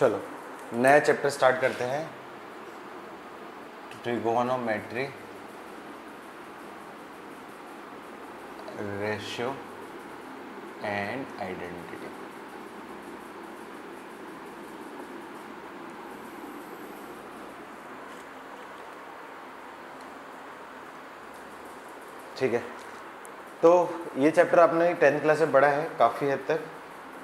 चलो नया chapter start करते हैं, ट्रिगोनोमेट्री, रेशियो एंड आइडेंटिटी। ठीक है, तो ये चैप्टर आपने 10th क्लास में पढ़ा है काफ़ी हद तक।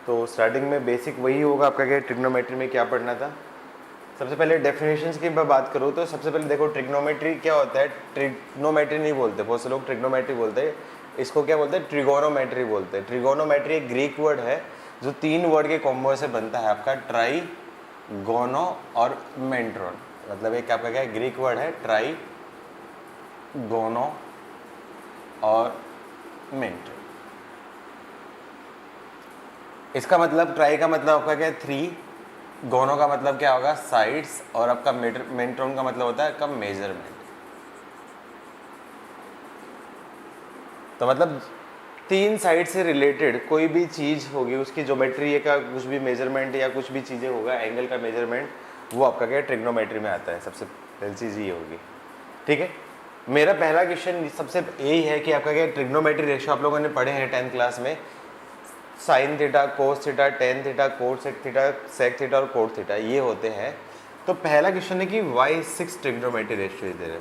तो स्टार्टिंग में बेसिक वही होगा आपका कि ट्रिग्नोमेट्री में क्या पढ़ना था। सबसे पहले डेफिनेशंस की मैं बात करूँ तो सबसे पहले देखो ट्रिग्नोमेट्री क्या होता है। ट्रिग्नोमेट्री नहीं बोलते, बहुत से लोग ट्रिग्नोमेट्री बोलते हैं, इसको क्या बोलते हैं, ट्रिगोनोमेट्री बोलते हैं। ट्रिगोनोमेट्री एक ग्रीक वर्ड है जो 3 वर्ड के कॉम्बो से बनता है, आपका ट्राई, गोनो और मेंट्रोन। मतलब एक आपका क्या है, ग्रीक वर्ड है, ट्राई, गोनो और मेंट्रोन। इसका मतलब ट्राई का मतलब आपका क्या है, 3, गोनो का मतलब क्या होगा, साइड्स, और आपका मेंट्रोन का मतलब होता है आपका मेजरमेंट। तो मतलब 3 साइड से रिलेटेड कोई भी चीज़ होगी, उसकी ज्योमेट्री का कुछ भी मेजरमेंट या कुछ भी चीज़ें होगा, एंगल का मेजरमेंट, वो आपका क्या ट्रिग्नोमेट्री में आता है। सबसे पहली चीज़ ये होगी। ठीक है, मेरा पहला क्वेश्चन सबसे यही है कि आपका क्या ट्रिग्नोमेट्री रेशियो आप लोगों ने पढ़े हैं 10th क्लास में, sine theta, cos theta, tan theta, cot sec theta, sec theta और कोट थीटा, ये होते हैं। तो पहला क्वेश्चन है कि वाई 6 ट्रिग्नोमेट्री रेशियो इधर है।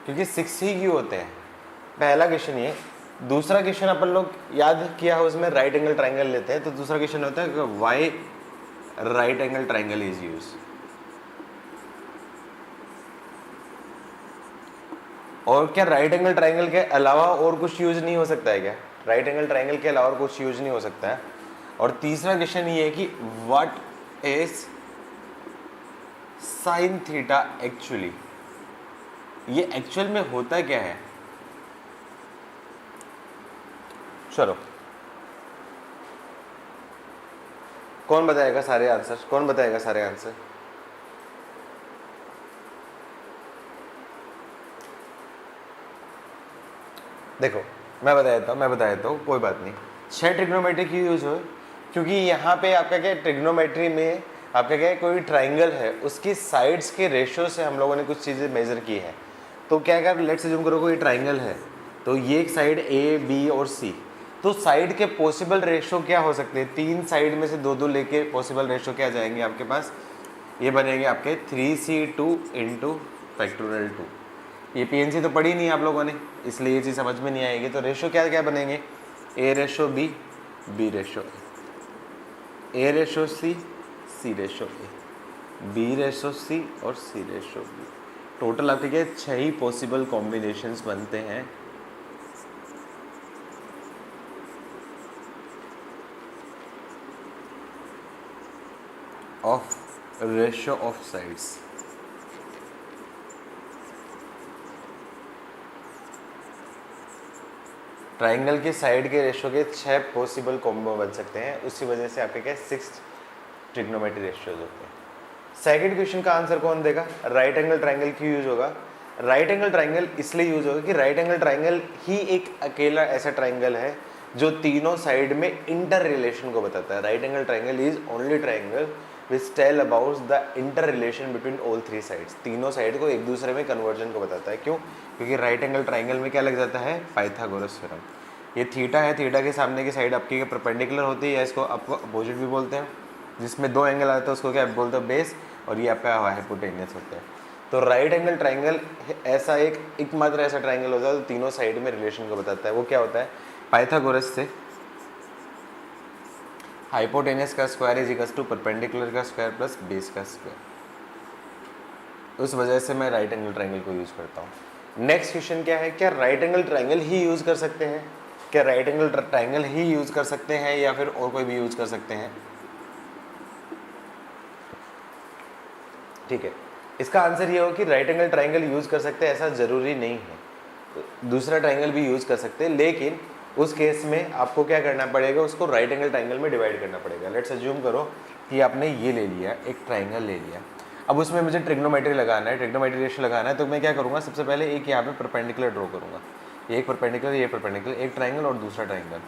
क्योंकि 6 ही क्यों होते हैं, पहला क्वेश्चन ये। दूसरा क्वेश्चन अपन लोग याद किया है, उसमें राइट एंगल ट्राइंगल लेते हैं। तो दूसरा क्वेश्चन होता है कि why right angle triangle is use. और क्या राइट एंगल ट्राइंगल के अलावा और कुछ यूज नहीं हो सकता है क्या? राइट एंगल ट्राइंगल के अलावा और कुछ यूज नहीं हो सकता है। और तीसरा क्वेश्चन ये है कि what is sine theta actually, ये एक्चुअल में होता क्या है। चलो कौन बताएगा सारे आंसर, कौन बताएगा सारे आंसर? देखो मैं बता देता हूँ, कोई बात नहीं। 6 ट्रिग्नोमेट्री की यूज हो, क्योंकि यहाँ पे आपका क्या है, ट्रिग्नोमेट्री में आपका क्या है, कोई ट्राइंगल है, उसकी साइड्स के रेशियो से हम लोगों ने कुछ चीज़ें मेजर की है। तो क्या कर, लेट्स अज्यूम करो कोई ट्राइंगल है, तो ये एक साइड ए, बी और सी, तो साइड के पॉसिबल रेशियो क्या हो सकते हैं, 3 साइड में से 2-2 लेके पॉसिबल रेशियो क्या जाएंगे आपके पास, ये बनेंगे आपके 3c2 इंटू फैक्टोरियल 2। ये पीएनसी तो पढ़ी नहीं आप लोगों ने, इसलिए ये चीज़ समझ में नहीं आएगी। तो रेशियो क्या क्या बनेंगे, A ratio B, B ratio A ratio C, C ratio A, B ratio C और सी रेशो बी। टोटल आपके क्या 6 ही पॉसिबल कॉम्बिनेशंस बनते हैं of ratio of sides. Triangle के साइड के रेशियो के 6 पॉसिबल कॉम्बो बन सकते हैं, उसी वजह से आपके क्या 6 ट्रिग्नोमेट्री रेशियोज होते हैं। सेकंड क्वेश्चन का आंसर कौन देगा, राइट एंगल ट्राइंगल क्यों यूज होगा? राइट एंगल ट्राइंगल इसलिए यूज होगा कि राइट एंगल ट्राइंगल ही एक अकेला ऐसा ट्राइंगल है जो तीनों साइड में इंटर रिलेशन को बताता है। Right angle triangle is only triangle which tell about the inter relation between all 3 sides. तीनों साइड को एक दूसरे में कन्वर्जन को बताता है। क्यों? क्योंकि राइट एंगल ट्राइंगल में क्या लग जाता है, पाइथागोरस थ्योरम। ये थीटा है, थीटा के सामने की साइड आपकी परपेंडिकुलर होती है, या इसको आपको अपोजिट भी बोलते हैं, जिसमें 2 एंगल आते हैं उसको क्या बोलते हैं, बेस, और ये आपका हाइपोटेन्यूस होता है। तो राइट एंगल ट्राइंगल ऐसा एकमात्र ऐसा ट्राइंगल होता है जो तीनों साइड में रिलेशन को बताता है। वो क्या होता है, पाइथागोरस से हाइपोटेन्यूस का square is equal to perpendicular का स्क्वायर प्लस बेस का स्क्वायर। उस वजह से मैं राइट एंगल ट्राइंगल को यूज करता हूँ। नेक्स्ट क्वेश्चन क्या है, क्या राइट एंगल ट्राइंगल ही यूज कर सकते हैं? क्या राइट एंगल ट्राइंगल ही यूज कर सकते हैं या फिर और कोई भी यूज कर सकते हैं? ठीक है, इसका आंसर ये हो कि राइट एंगल ट्राइंगल यूज कर सकते हैं ऐसा जरूरी नहीं है, दूसरा ट्राइंगल भी यूज कर सकते हैं, लेकिन उस केस में आपको क्या करना पड़ेगा, उसको राइट एंगल ट्राइंगल में डिवाइड करना पड़ेगा। लेट्स अज्यूम करो कि आपने ये ले लिया, एक ट्राइंगल ले लिया, अब उसमें मुझे ट्रिग्नोमेट्री लगाना है, ट्रिग्नोमेट्री रेशियो लगाना है। तो मैं क्या करूँगा, सबसे पहले एक यहाँ पे परपेंडिकुलर ड्रॉ करूँगा। ये एक परपेंडिकुलर, ये परपेंडिकुलर, एक ट्राइंगल और दूसरा ट्राइंगल।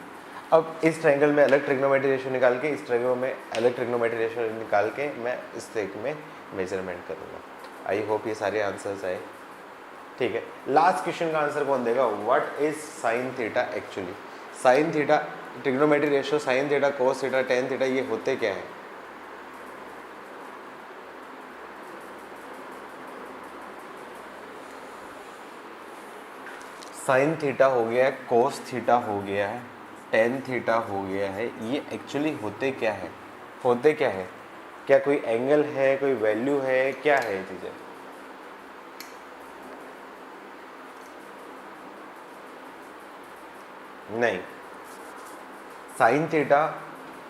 अब इस ट्राइंगल में अलग ट्रिग्नोमेट्री रेशियो निकाल के, इस ट्राइंगल में अलग ट्रिग्नोमेट्री रेशियो निकाल के मैं इस ट्रिक में मेजरमेंट करूँगा। आई होप ये सारे आंसर्स आए। ठीक है, लास्ट क्वेश्चन का आंसर कौन देगा? What is sine theta actually? Sine theta, trigonometry ratio sign theta, cos theta, tan theta, ये होते क्या है? साइन थीटा हो गया है, कोस थीटा हो गया है, टेन थीटा हो गया है, ये एक्चुअली होते क्या है? होते क्या है? क्या कोई एंगल है, कोई वैल्यू है, क्या है ये चीज़ें? नहीं, sine theta,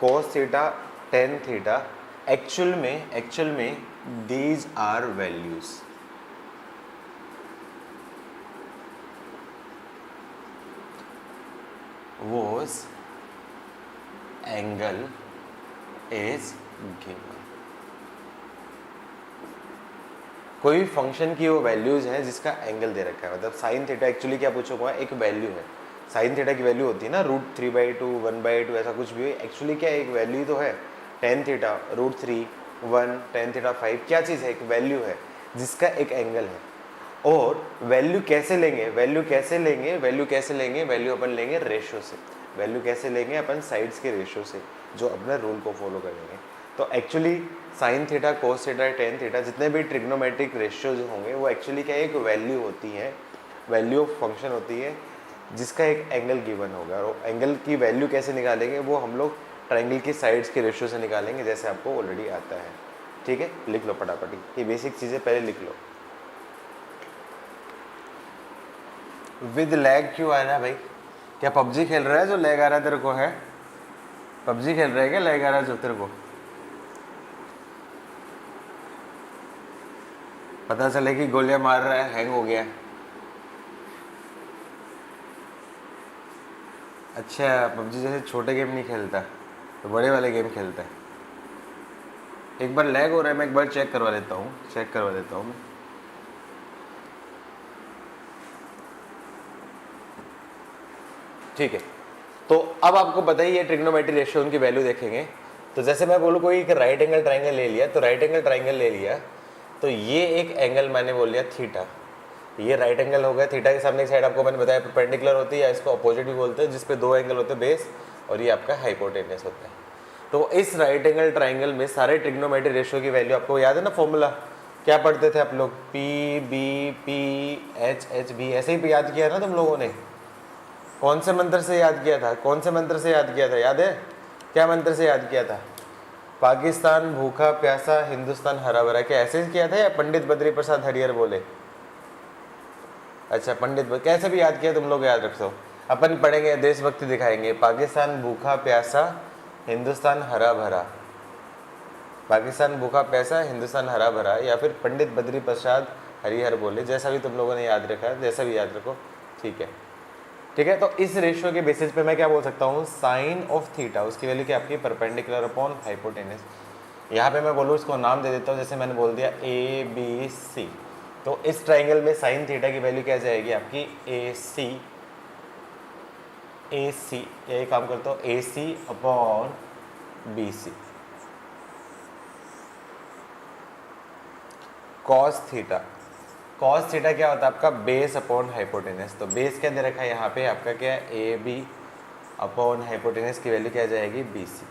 cos theta, tan theta actual में these are values. was angle is given। कोई फंक्शन की वो वैल्यूज है जिसका एंगल दे रखा है, मतलब साइन थीटा एक्चुअली क्या पूछा हुआ है? एक वैल्यू है। साइन थीटा की वैल्यू होती है ना √3/2, 1/2, ऐसा कुछ भी हो, एक्चुअली क्या है? एक वैल्यू तो है। टेन थीटा, √3, 1, टेन थीटा 5, क्या चीज़ है? एक वैल्यू है जिसका एक एंगल है। और वैल्यू कैसे लेंगे? वैल्यू अपन लेंगे रेशो से। वैल्यू कैसे लेंगे? अपन साइड्स के रेशो से, जो अपने रूल को फॉलो करेंगे। तो actually sign theta, cos theta, tan theta, जितने भी ट्रिग्नोमेट्रिक रेशियोज होंगे वो एक्चुअली क्या, एक वैल्यू होती है, वैल्यू ऑफ फंक्शन होती है जिसका एक एंगल गिवन होगा। और एंगल की वैल्यू कैसे निकालेंगे? वो हम लोग ट्राइंगल की साइड्स के रेशियो से निकालेंगे, जैसे आपको ऑलरेडी आता है। ठीक है, लिख लो फटाफट, ये बेसिक चीज़ें पहले लिख लो। विद लैग क्यों आ रहा है भाई? क्या पबजी खेल रहा है जो लैग आ रहा है तेरे को? है पबजी खेल रहा है क्या लैग आ रहा है जो तेरे को? पता चले कि गोलियां मार रहा है, हैंग हो गया। अच्छा, पबजी जैसे छोटे गेम नहीं खेलता तो बड़े वाले गेम खेलता है। एक बार लैग हो रहा है, मैं एक बार चेक करवा देता हूँ। ठीक है, तो अब आपको पता ही है ट्रिग्नोमेट्री रेशियो उनकी वैल्यू देखेंगे। तो जैसे मैं बोलूँ कोई एक राइट एंगल ट्राइंगल ले लिया, तो राइट एंगल ट्राइंगल ले लिया तो ये एक एंगल मैंने बोल लिया थीटा, ये राइट एंगल हो गया। थीटा के सामने की साइड आपको मैंने बताया परपेंडिकुलर होती है, या इसको अपोजिट भी बोलते हैं, जिसपे दो एंगल होते हैं, बेस और ये आपका हाइपोटेनस होता है। तो इस राइट एंगल ट्राइंगल में सारे ट्रिग्नोमेट्री रेशियो की वैल्यू आपको याद है ना? फॉर्मूला क्या पढ़ते थे आप लोग? P B P H H B, ऐसे ही याद किया ना तुम लोगों ने? कौन से मंत्र से याद किया था? याद है? क्या मंत्र से याद किया था? पाकिस्तान भूखा प्यासा, हिंदुस्तान हरा भरा, क्या ऐसे किया था या पंडित बद्री प्रसाद हरिहर बोले? अच्छा, कैसे भी याद किया तुम लोग, याद रखो। अपन पढ़ेंगे, देशभक्ति दिखाएंगे। पाकिस्तान भूखा प्यासा, हिंदुस्तान हरा भरा। पाकिस्तान भूखा प्यासा, हिंदुस्तान हरा भरा, या फिर पंडित बद्री प्रसाद हरिहर बोले, जैसा भी तुम लोगों ने याद रखा है, जैसा भी याद रखो। ठीक है, तो इस रेशियो के बेसिस पे मैं क्या बोल सकता हूँ? साइन ऑफ थीटा, उसकी वैल्यू क्या आपकी? Perpendicular upon hypotenuse. यहाँ पे मैं बोलूँ, इसको नाम दे देता हूँ, जैसे मैंने बोल दिया ABC। तो इस ट्राइंगल में साइन थीटा की वैल्यू क्या जाएगी आपकी? AC, यही काम करता हूँ, AC upon BC। Cos theta क्या होता है आपका? Base upon hypotenuse. तो बेस क्या दे रखा है यहाँ पे आपका? क्या है? AB अपॉन हाइपोटेनस की वैल्यू क्या जाएगी? BC।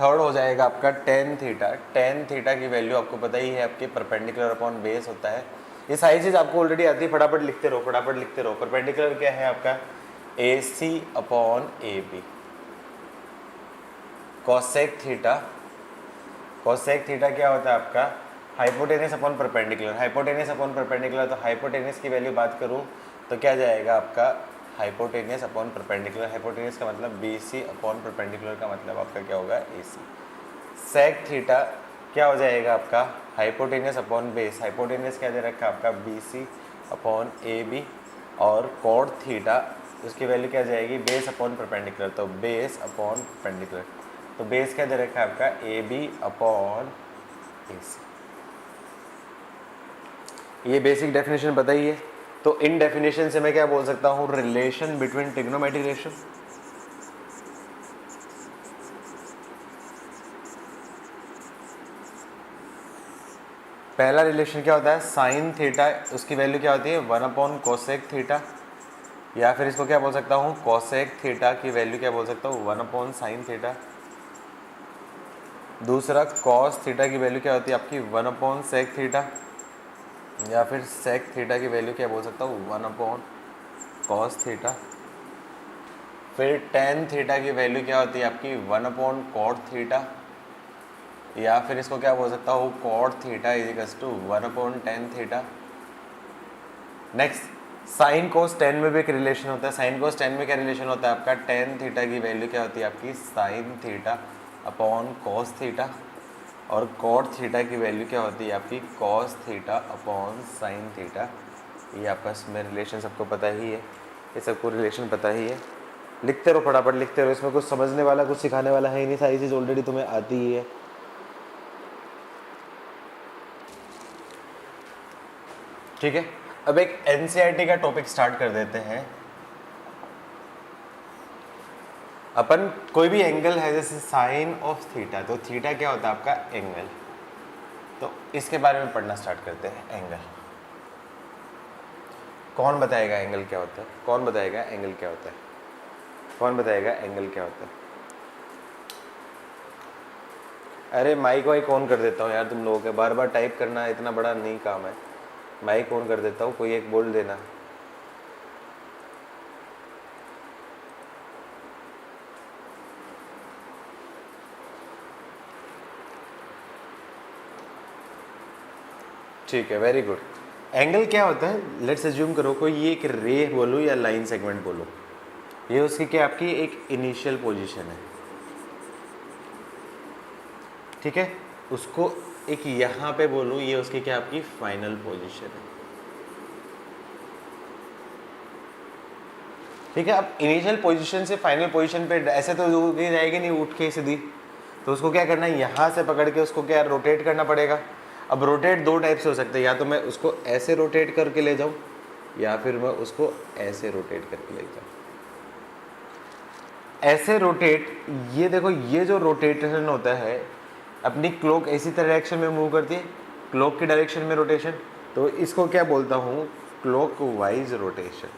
थर्ड हो जाएगा आपका टेन थीटा की वैल्यू आपको पता ही है आपके परपेंडिकुलर अपॉन बेस होता है। ये सारी चीज़ आपको ऑलरेडी आती है, फटाफट लिखते रहो। परपेंडिकुलर क्या है आपका? AC upon AB। Cosec theta क्या होता है आपका? Hypotenuse upon perpendicular. तो हाइपोटेनस की वैल्यू बात करूँ तो क्या जाएगा आपका? Hypotenuse upon perpendicular. हाइपोटेनस का मतलब BC अपॉन परपेंडिकुलर का मतलब आपका क्या होगा? AC। सेक थीटा क्या हो जाएगा आपका? Hypotenuse upon base. हाइपोटेनस क्या दे रखा है आपका? BC upon AB। और कॉड थीटा, उसकी वैल्यू क्या जाएगी? Base upon perpendicular. तो बेस अपॉन परपेंडिकुलर, तो बेस क्या दे रखा है आपका? AB upon AC। ये बेसिक डेफिनेशन बताइए। तो इन डेफिनेशन से मैं क्या बोल सकता हूँ, रिलेशन बिटवीन ट्रिग्नोमेट्रिक रेशियो। पहला रिलेशन क्या होता है, साइन थीटा, उसकी वैल्यू क्या होती है 1 कोसेक थीटा, या फिर इसको क्या बोल सकता हूँ, कोसेक थीटा की वैल्यू क्या बोल सकता हूँ 1 साइन थीटा। दूसरा कॉस थीटा की वैल्यू क्या होती है आपकी 1 सेक थीटा, या फिर सेक थीटा की वैल्यू क्या बोल सकता हूँ 1 कॉस थीटा। फिर टेन थीटा की वैल्यू क्या होती है आपकी 1 कॉट थीटा, या फिर इसको क्या बोल सकता हूँ cot theta equals to 1/10 theta. Next sine cos tan में भी एक रिलेशन होता है। साइन कोस टेन में क्या रिलेशन होता है आपका, टेन थीटा की वैल्यू क्या होती है आपकी sine theta upon cos theta, और कॉट थीटा की वैल्यू क्या होती है आपकी cos theta upon sine theta. ये आपस में रिलेशन सबको पता ही है, ये सबको रिलेशन पता ही है। लिखते रहो, फटाफट लिखते रहो, इसमें कुछ समझने वाला कुछ सिखाने वाला है ही नहीं, सारी चीज़ ऑलरेडी तुम्हें आती ही है। ठीक है, अब एक एनसीईआरटी का टॉपिक स्टार्ट कर देते हैं। अपन कोई भी एंगल है जैसे साइन ऑफ थीटा, तो थीटा क्या होता है आपका एंगल, तो इसके बारे में पढ़ना स्टार्ट करते हैं। एंगल कौन बताएगा एंगल क्या होता है, कौन बताएगा एंगल क्या होता है, कौन बताएगा एंगल क्या होता है। अरे माइक वाइक ऑन कर देता हूँ यार, तुम लोगों के बार बार टाइप करना इतना बड़ा नहीं काम है। माइक ऑन कर देता हूँ, कोई एक बोल देना। ठीक है, वेरी गुड। एंगल क्या होता है, लेट्स अज्यूम करो कोई ये एक रे बोलो या लाइन सेगमेंट बोलो, ये उसकी क्या आपकी एक इनिशियल पोजीशन है, ठीक है। उसको एक यहाँ पे बोलूँ, ये उसकी क्या आपकी फाइनल पोजीशन है, ठीक है। अब इनिशियल पोजीशन से फाइनल पोजीशन पे ऐसे तो जाएगी नहीं उठ के सीधी, तो उसको क्या करना है, यहाँ से पकड़ के उसको क्या रोटेट करना पड़ेगा। अब रोटेट दो टाइप से हो सकते हैं, या तो मैं उसको ऐसे रोटेट करके ले जाऊँ, या फिर मैं उसको ऐसे रोटेट करके ले जाऊँ। ऐसे रोटेट, ये देखो ये जो रोटेशन होता है, अपनी क्लॉक इसी तरह डायरेक्शन में मूव करती है, क्लॉक की डायरेक्शन में रोटेशन, तो इसको क्या बोलता हूँ क्लॉक वाइज रोटेशन।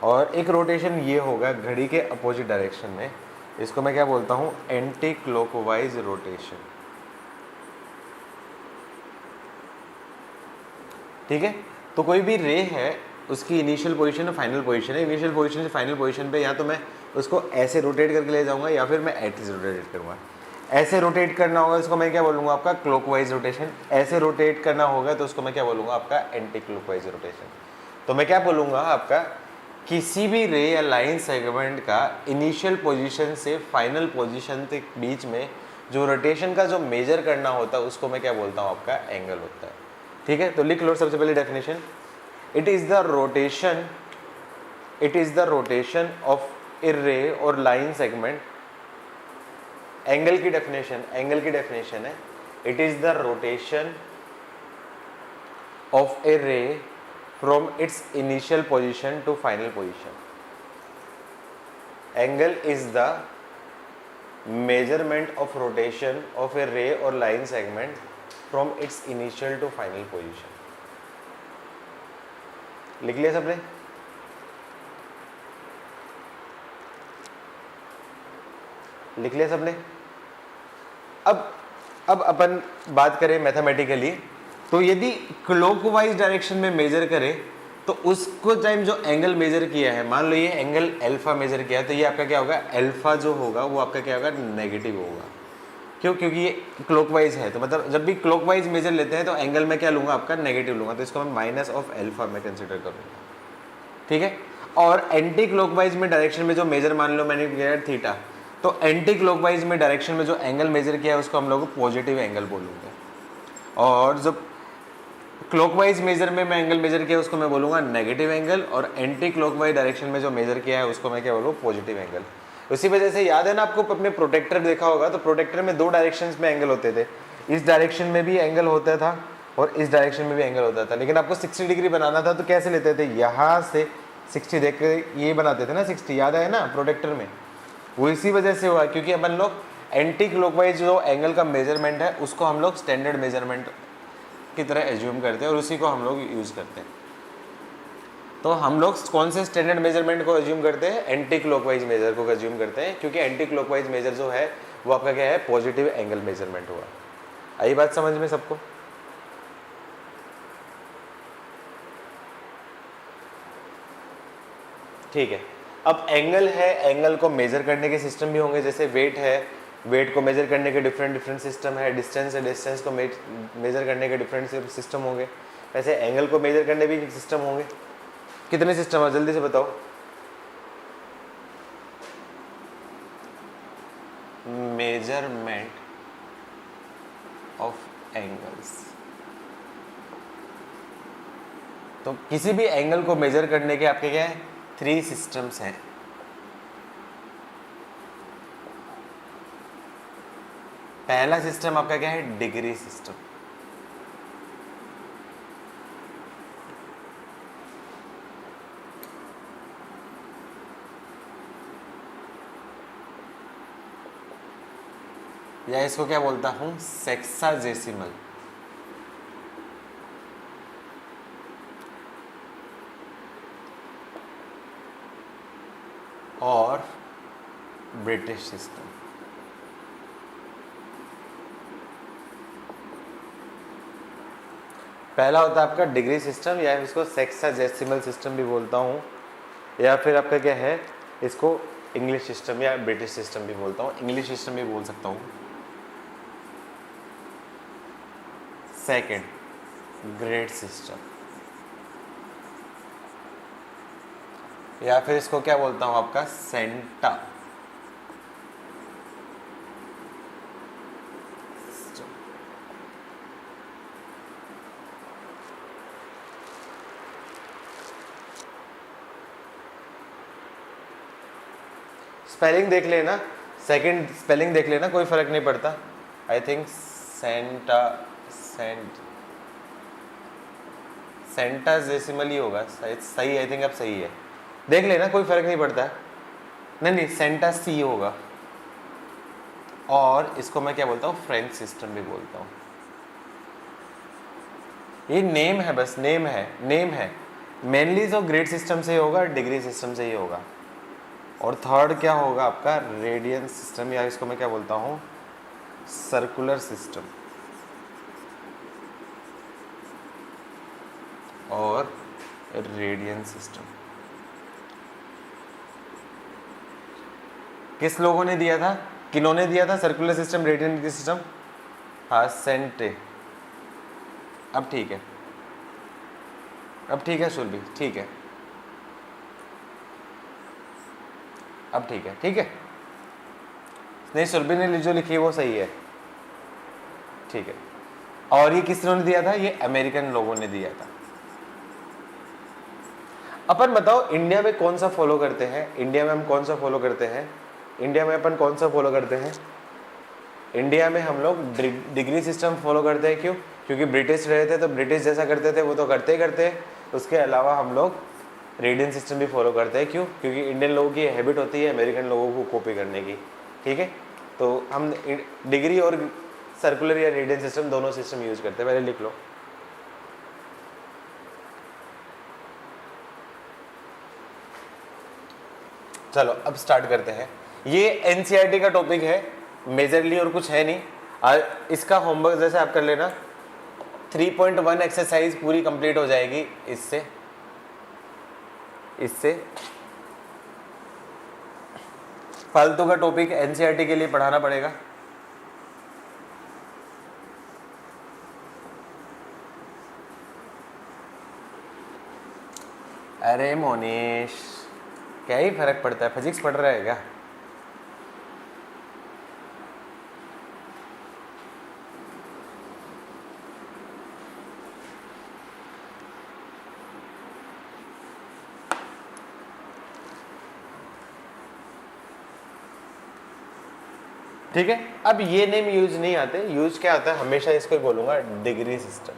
और एक रोटेशन ये होगा घड़ी के अपोजिट डायरेक्शन में, इसको मैं क्या बोलता हूँ एंटी क्लॉकवाइज रोटेशन, ठीक है। तो कोई भी रे है उसकी इनिशियल पोजीशन और फाइनल पोजीशन है, इनिशियल पोजीशन से फाइनल पोजीशन पे या तो मैं उसको ऐसे रोटेट करके ले जाऊंगा, या फिर मैं ऐसे रोटेट करूंगा। ऐसे रोटेट करना होगा इसको मैं क्या बोलूँगा आपका क्लॉकवाइज रोटेशन, ऐसे रोटेट करना होगा तो उसको मैं क्या बोलूँगा आपका एंटी क्लॉकवाइज रोटेशन। तो मैं क्या बोलूँगा आपका, किसी भी रे या लाइन सेगमेंट का इनिशियल पोजीशन से फाइनल पोजीशन के बीच में जो रोटेशन का जो मेजर करना होता है उसको मैं क्या बोलता हूँ आपका एंगल होता है, ठीक है। तो लिख लो सबसे पहले definition, it is the rotation of a ray और लाइन सेगमेंट। एंगल की डेफिनेशन है it is the rotation of a ray from its initial position to final position. Angle is the measurement of rotation of a ray or line segment from its initial to final position. लिख लिया सबने? लिख लिया सबने? अब अपन बात करें mathematically, तो यदि क्लॉकवाइज डायरेक्शन में मेजर करें तो उसको टाइम जो एंगल मेजर किया है, मान लो ये एंगल अल्फा मेजर किया है, तो ये आपका क्या होगा अल्फा जो होगा वो आपका क्या होगा नेगेटिव होगा। क्यों? क्योंकि ये क्लॉकवाइज है, तो मतलब जब भी क्लॉकवाइज मेजर लेते हैं तो एंगल में क्या लूंगा आपका नेगेटिव लूंगा, तो इसको मैं माइनस ऑफ अल्फा में कंसिडर करूंगा, ठीक है। और एंटी क्लॉकवाइज में डायरेक्शन में जो मेजर मान लो मैंने किया थीटा, तो एंटी क्लॉकवाइज में डायरेक्शन में जो एंगल मेजर किया है उसको हम लोग पॉजिटिव एंगल बोलूंगे, और जब क्लॉकवाइज मेजर में मैं एंगल मेजर किया उसको मैं बोलूंगा नेगेटिव एंगल, और एंटी क्लॉकवाइज डायरेक्शन में जो मेजर किया है उसको मैं क्या बोलूँ पॉजिटिव एंगल। उसी वजह से याद है ना आपको, अपने प्रोटेक्टर देखा होगा तो प्रोटेक्टर में दो डायरेक्शंस में एंगल होते थे, इस डायरेक्शन में भी एंगल होता था और इस डायरेक्शन में भी एंगल होता था, लेकिन आपको 60 डिग्री बनाना था तो कैसे लेते थे, यहाँ से 60 देख के ये बनाते थे ना 60, याद है ना प्रोटेक्टर में। वो इसी वजह से हुआ क्योंकि अपन लोग एंटी क्लॉकवाइज जो एंगल का मेजरमेंट है उसको हम लोग स्टैंडर्ड मेजरमेंट की तरह एज्यूम करते हैं और उसी को हम लोग यूज़ करते हैं। तो हम लोग कौन से स्टैंडर्ड मेजरमेंट को एज्यूम करते हैं, एंटी क्लॉकवाइज मेजर को एज्यूम करते हैं, क्योंकि एंटी क्लॉकवाइज मेजर जो है वो आपका क्या है, पॉजिटिव एंगल मेजरमेंट हुआ। आई बात समझ में सबको? ठीक है। अब एंगल है, एंगल को मेजर करने के सिस्टम भी होंगे, जैसे वेट है, वेट को मेजर करने के डिफरेंट डिफरेंट सिस्टम है, डिस्टेंस है, डिस्टेंस को मेजर करने के डिफरेंट सिस्टम होंगे, वैसे एंगल को मेजर करने भी सिस्टम होंगे। कितने सिस्टम है जल्दी से बताओ? Measurement of angles. तो किसी भी एंगल को मेजर करने के आपके क्या है, 3 सिस्टम्स हैं। पहला सिस्टम आपका क्या है, डिग्री सिस्टम। या इसको क्या बोलता हूं, सेक्साजेसिमल। और ब्रिटिश सिस्टम। पहला होता है आपका डिग्री सिस्टम, या इसको सेक्साजेसिमल सिस्टम भी बोलता हूं, या फिर आपका क्या है, इसको इंग्लिश सिस्टम या ब्रिटिश सिस्टम भी बोलता हूं, इंग्लिश सिस्टम भी बोल सकता हूं। सेकंड, ग्रेड सिस्टम, या फिर इसको क्या बोलता हूं आपका, सेंटा सिस्टम। स्पेलिंग देख लेना, सेकंड स्पेलिंग देख लेना, कोई फर्क नहीं पड़ता। आई थिंक सेंटा सेंटाजेसिमल ही होगा शायद, सही, आई थिंक अब सही है, देख लेना, कोई फर्क नहीं पड़ता। नहीं, सेंटा सी होगा। और इसको मैं क्या बोलता हूँ, फ्रेंच सिस्टम भी बोलता हूँ। ये नेम है, बस नेम है। मेनली जो ग्रेड सिस्टम से ही होगा, डिग्री सिस्टम से ही होगा। और थर्ड क्या होगा आपका, रेडियन सिस्टम, या इसको मैं क्या बोलता हूँ, सर्कुलर सिस्टम और रेडियन सिस्टम। किस लोगों ने दिया था, किन्होंने दिया था सर्कुलर सिस्टम, रेडियन सिस्टम? हाँ, सेंटे। अब ठीक है, अब ठीक है सुरभि, ठीक है, अब ठीक है, ठीक है। नहीं, सुरभि ने जो लिखी है वो सही है, ठीक है। और ये किसने दिया था, ये अमेरिकन लोगों ने दिया था। अपन बताओ इंडिया में कौन सा फॉलो करते हैं, इंडिया में हम कौन सा फॉलो करते हैं, इंडिया में अपन कौन सा फॉलो करते हैं? इंडिया में हम लोग डिग्री सिस्टम फॉलो करते हैं। क्यों? क्योंकि ब्रिटिश रहे थे तो ब्रिटिश जैसा करते थे वो तो करते ही करते हैं। उसके अलावा हम लोग रेडियन सिस्टम भी फॉलो करते हैं। क्यों? क्योंकि इंडियन लोगों की हैबिट होती है अमेरिकन लोगों को कॉपी करने की। ठीक है, तो हम डिग्री और सर्कुलर या रेडियन सिस्टम दोनों सिस्टम यूज करते हैं। पहले लिख लो। चलो अब स्टार्ट करते हैं। ये एनसीईआरटी का टॉपिक है मेजरली, और कुछ है नहीं। इसका होमवर्क जैसे आप कर लेना, 3.1 एक्सरसाइज पूरी कंप्लीट हो जाएगी इससे। फालतू का टॉपिक एनसीईआरटी के लिए पढ़ाना पड़ेगा। अरे मोनीश, क्या ही फर्क पड़ता है, फिजिक्स पढ़ रहा है क्या? ठीक है, अब ये नेम यूज नहीं आते, यूज क्या आता है, हमेशा इसको बोलूंगा डिग्री सिस्टम।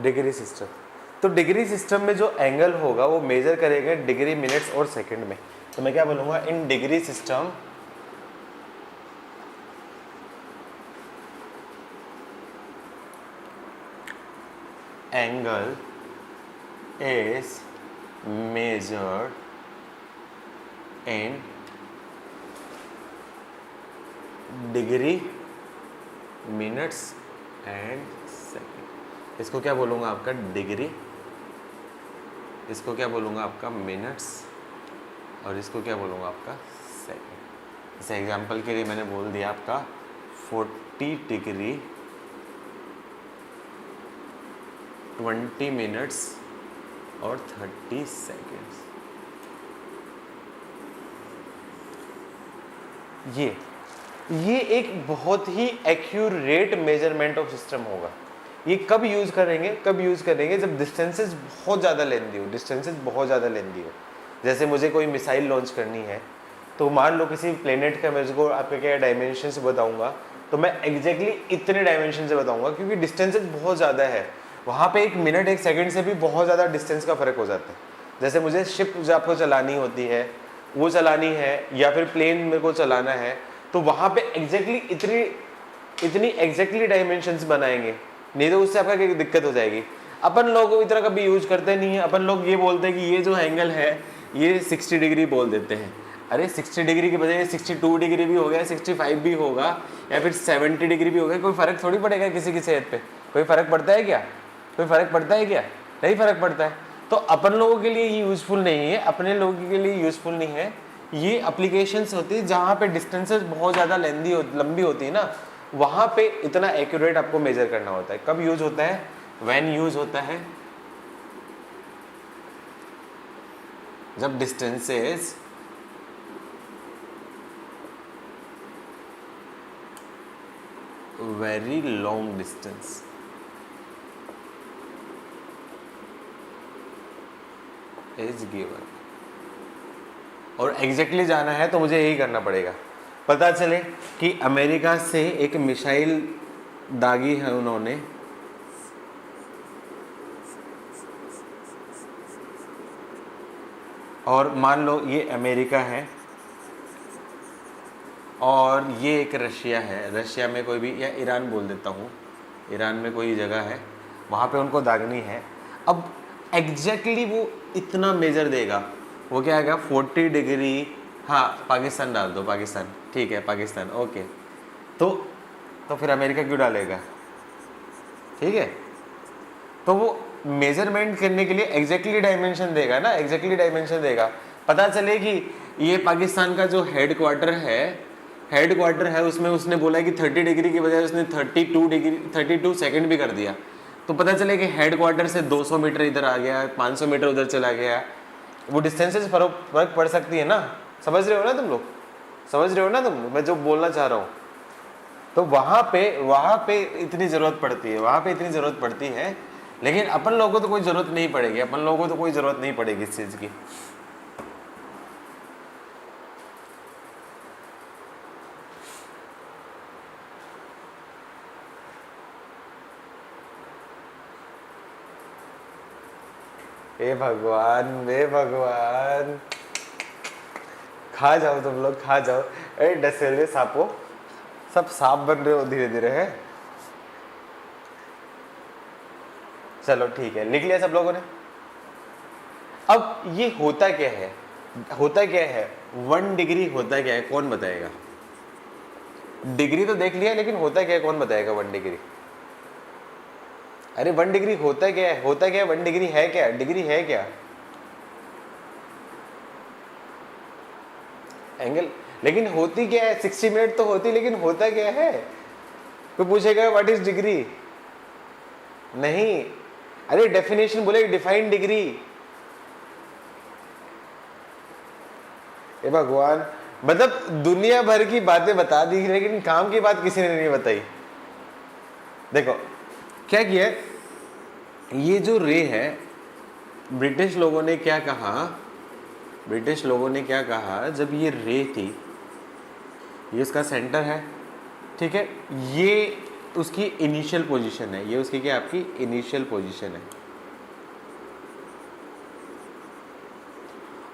डिग्री सिस्टम, तो डिग्री सिस्टम में जो एंगल होगा वो मेजर करेंगे डिग्री, मिनट्स और सेकंड में। तो मैं क्या बोलूंगा, in degree system angle is measured in degree, minutes and second. इसको क्या बोलूँगा आपका डिग्री, इसको क्या बोलूँगा आपका मिनट्स, और इसको क्या बोलूँगा आपका सेकेंड। इस एग्जांपल के लिए मैंने बोल दिया आपका 40 डिग्री 20 मिनट्स और 30 सेकेंड्स। ये एक बहुत ही एक्यूरेट मेजरमेंट ऑफ सिस्टम होगा। ये कब यूज करेंगे जब डिस्टेंसेस बहुत ज़्यादा लेंदी हो। जैसे मुझे कोई मिसाइल लॉन्च करनी है, तो मान लो किसी प्लेनेट का मैं उसको आपके क्या डायमेंशन से बताऊंगा, तो मैं एग्जैक्टली इतने डायमेंशन से बताऊंगा, क्योंकि डिस्टेंसेस बहुत ज़्यादा है। वहाँ पे 1 मिनट 1 सेकंड से भी बहुत ज़्यादा डिस्टेंस का फ़र्क हो जाता है। जैसे मुझे शिप जो आपको चलानी होती है वो चलानी है, या फिर प्लेन मेरे को चलाना है, तो वहाँ पे एग्जैक्टली इतनी एग्जैक्टली डायमेंशंस बनाएंगे, नहीं तो उससे आपका क्या दिक्कत हो जाएगी। अपन लोग इतना कभी यूज करते नहीं है। अपन लोग ये बोलते हैं कि ये जो एंगल है ये 60 डिग्री बोल देते हैं। अरे 60 डिग्री की बजाय 62 डिग्री भी हो गया, 65 भी होगा, या फिर 70 डिग्री भी होगा, कोई फ़र्क थोड़ी पड़ेगा किसी की सेहत पे। कोई फ़र्क पड़ता है क्या? कोई फ़र्क पड़ता है क्या? नहीं फ़र्क पड़ता है। तो अपन लोगों के लिए ये यूज़फुल नहीं है, अपने लोगों के लिए यूज़फुल नहीं है। ये एप्लीकेशंस होती है जहाँ पे डिस्टेंसेस बहुत ज़्यादा लंबी होती है ना, वहाँ पे इतना एक्यूरेट आपको मेजर करना होता है। कब यूज होता है? व्हेन यूज होता है जब distances very long distance is given, और एग्जैक्टली जाना है तो मुझे यही करना पड़ेगा। पता चले कि अमेरिका से एक मिसाइल दागी है उन्होंने, और मान लो ये अमेरिका है और ये एक रशिया है। रशिया में कोई भी, या ईरान बोल देता हूँ, ईरान में कोई जगह है, वहाँ पे उनको दागनी है। अब एग्जैक्टली वो इतना मेजर देगा, वो क्या आएगा 40 डिग्री, हाँ पाकिस्तान डाल दो, पाकिस्तान ठीक है, पाकिस्तान ओके। तो फिर अमेरिका क्यों डालेगा? ठीक है, तो वो मेजरमेंट करने के लिए एग्जैक्टली डायमेंशन देगा ना, एग्जैक्टली डायमेंशन देगा। पता चले कि ये पाकिस्तान का जो हेड क्वार्टर है उसमें उसने बोला कि 30 डिग्री की बजाय उसने 32 सेकंड भी कर दिया, तो पता चले कि हेड क्वार्टर से 200 मीटर इधर आ गया, 500 मीटर उधर चला गया। वो डिस्टेंसेस फर्क पड़ सकती है ना, समझ रहे हो ना तुम लोग, मैं जो बोलना चाह रहा हूँ। तो वहाँ पे इतनी ज़रूरत पड़ती है, लेकिन अपन लोगों को तो कोई ज़रूरत नहीं पड़ेगी, इस चीज़ की। हे भगवान, खा जाओ तुम लोग, खा जाओ। अरे डसेले सांपो, सब सांप बन रहे हो धीरे धीरे है। चलो ठीक है, लिख लिया सब लोगों ने। अब ये होता क्या है 1 डिग्री होता क्या है, कौन बताएगा? डिग्री तो देख लिया, लेकिन होता क्या है कौन बताएगा? 1 डिग्री, अरे 1 डिग्री होता क्या है? 1 डिग्री है क्या? डिग्री है क्या? एंगल। लेकिन होती क्या है? 60 मिनट तो होती, लेकिन होता क्या है? कोई पूछेगा व्हाट इज डिग्री? नहीं, अरे डेफिनेशन बोले, डिफाइन डिग्री। ए भगवान, मतलब दुनिया भर की बातें बता दी, लेकिन काम की बात किसी ने नहीं बताई। देखो क्या किया है, ये जो रे है, ब्रिटिश लोगों ने क्या कहा जब ये रे थी, ये इसका सेंटर है, ठीक है, ये उसकी इनिशियल पोजीशन है, ये उसकी क्या आपकी इनिशियल पोजीशन है,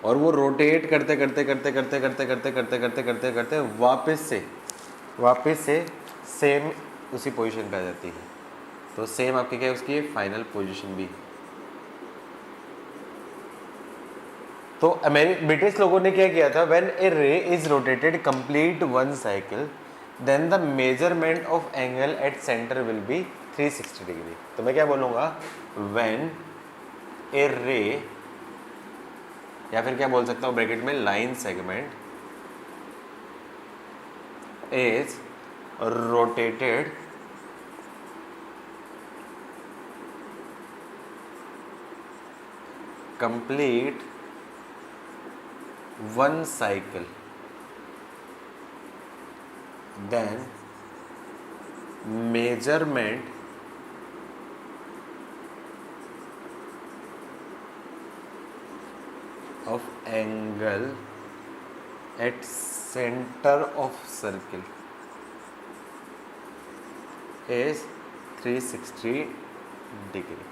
और वो रोटेट करते करते वापस से सेम उसी पोजीशन पे आ जाती है। तो सेम आपकी क्या है उसकी फाइनल पोजीशन भी। तो ब्रिटिश लोगों ने क्या किया था, when a ray is rotated complete one cycle then the measurement of angle at centre will be 360 degree. तो मैं क्या बोलूँगा, व्हेन ए रे, या फिर क्या बोल सकता हूँ ब्रैकेट में line segment is rotated complete one cycle then measurement of angle at center of circle is 360 degree।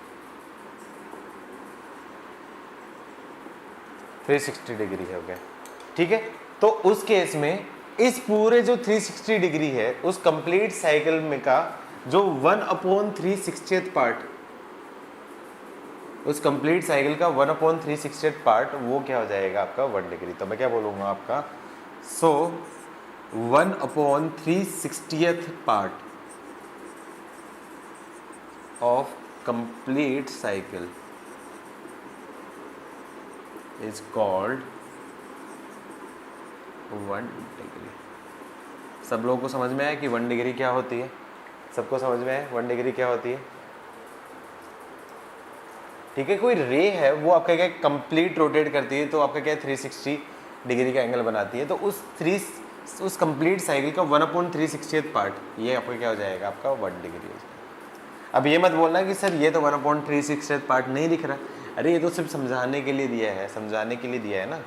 360 degree है, हो गया, ठीक है। तो उस केस में इस पूरे जो 360 डिग्री है उस कंप्लीट साइकिल में का जो 1/360th पार्ट, उस कंप्लीट साइकिल का 1/360th पार्ट वो क्या हो जाएगा आपका 1 डिग्री। तो मैं क्या बोलूँगा आपका, सो 1/360th part of complete cycle is called 1 degree. सब लोगों को समझ में आया कि 1 डिग्री क्या होती है? सबको समझ में आया 1 डिग्री क्या होती है? ठीक है, कोई रे है वो आपका क्या कंप्लीट रोटेट करती है, तो आपका क्या 360 डिग्री का एंगल बनाती है, तो उस कंप्लीट साइकिल का 1/360th पार्ट ये आपका क्या हो जाएगा, आपका 1 डिग्री हो जाएगा। अब ये मत बोलना कि सर ये तो 1/360th पार्ट नहीं दिख रहा, अरे ये तो सिर्फ समझाने के लिए दिया है ना।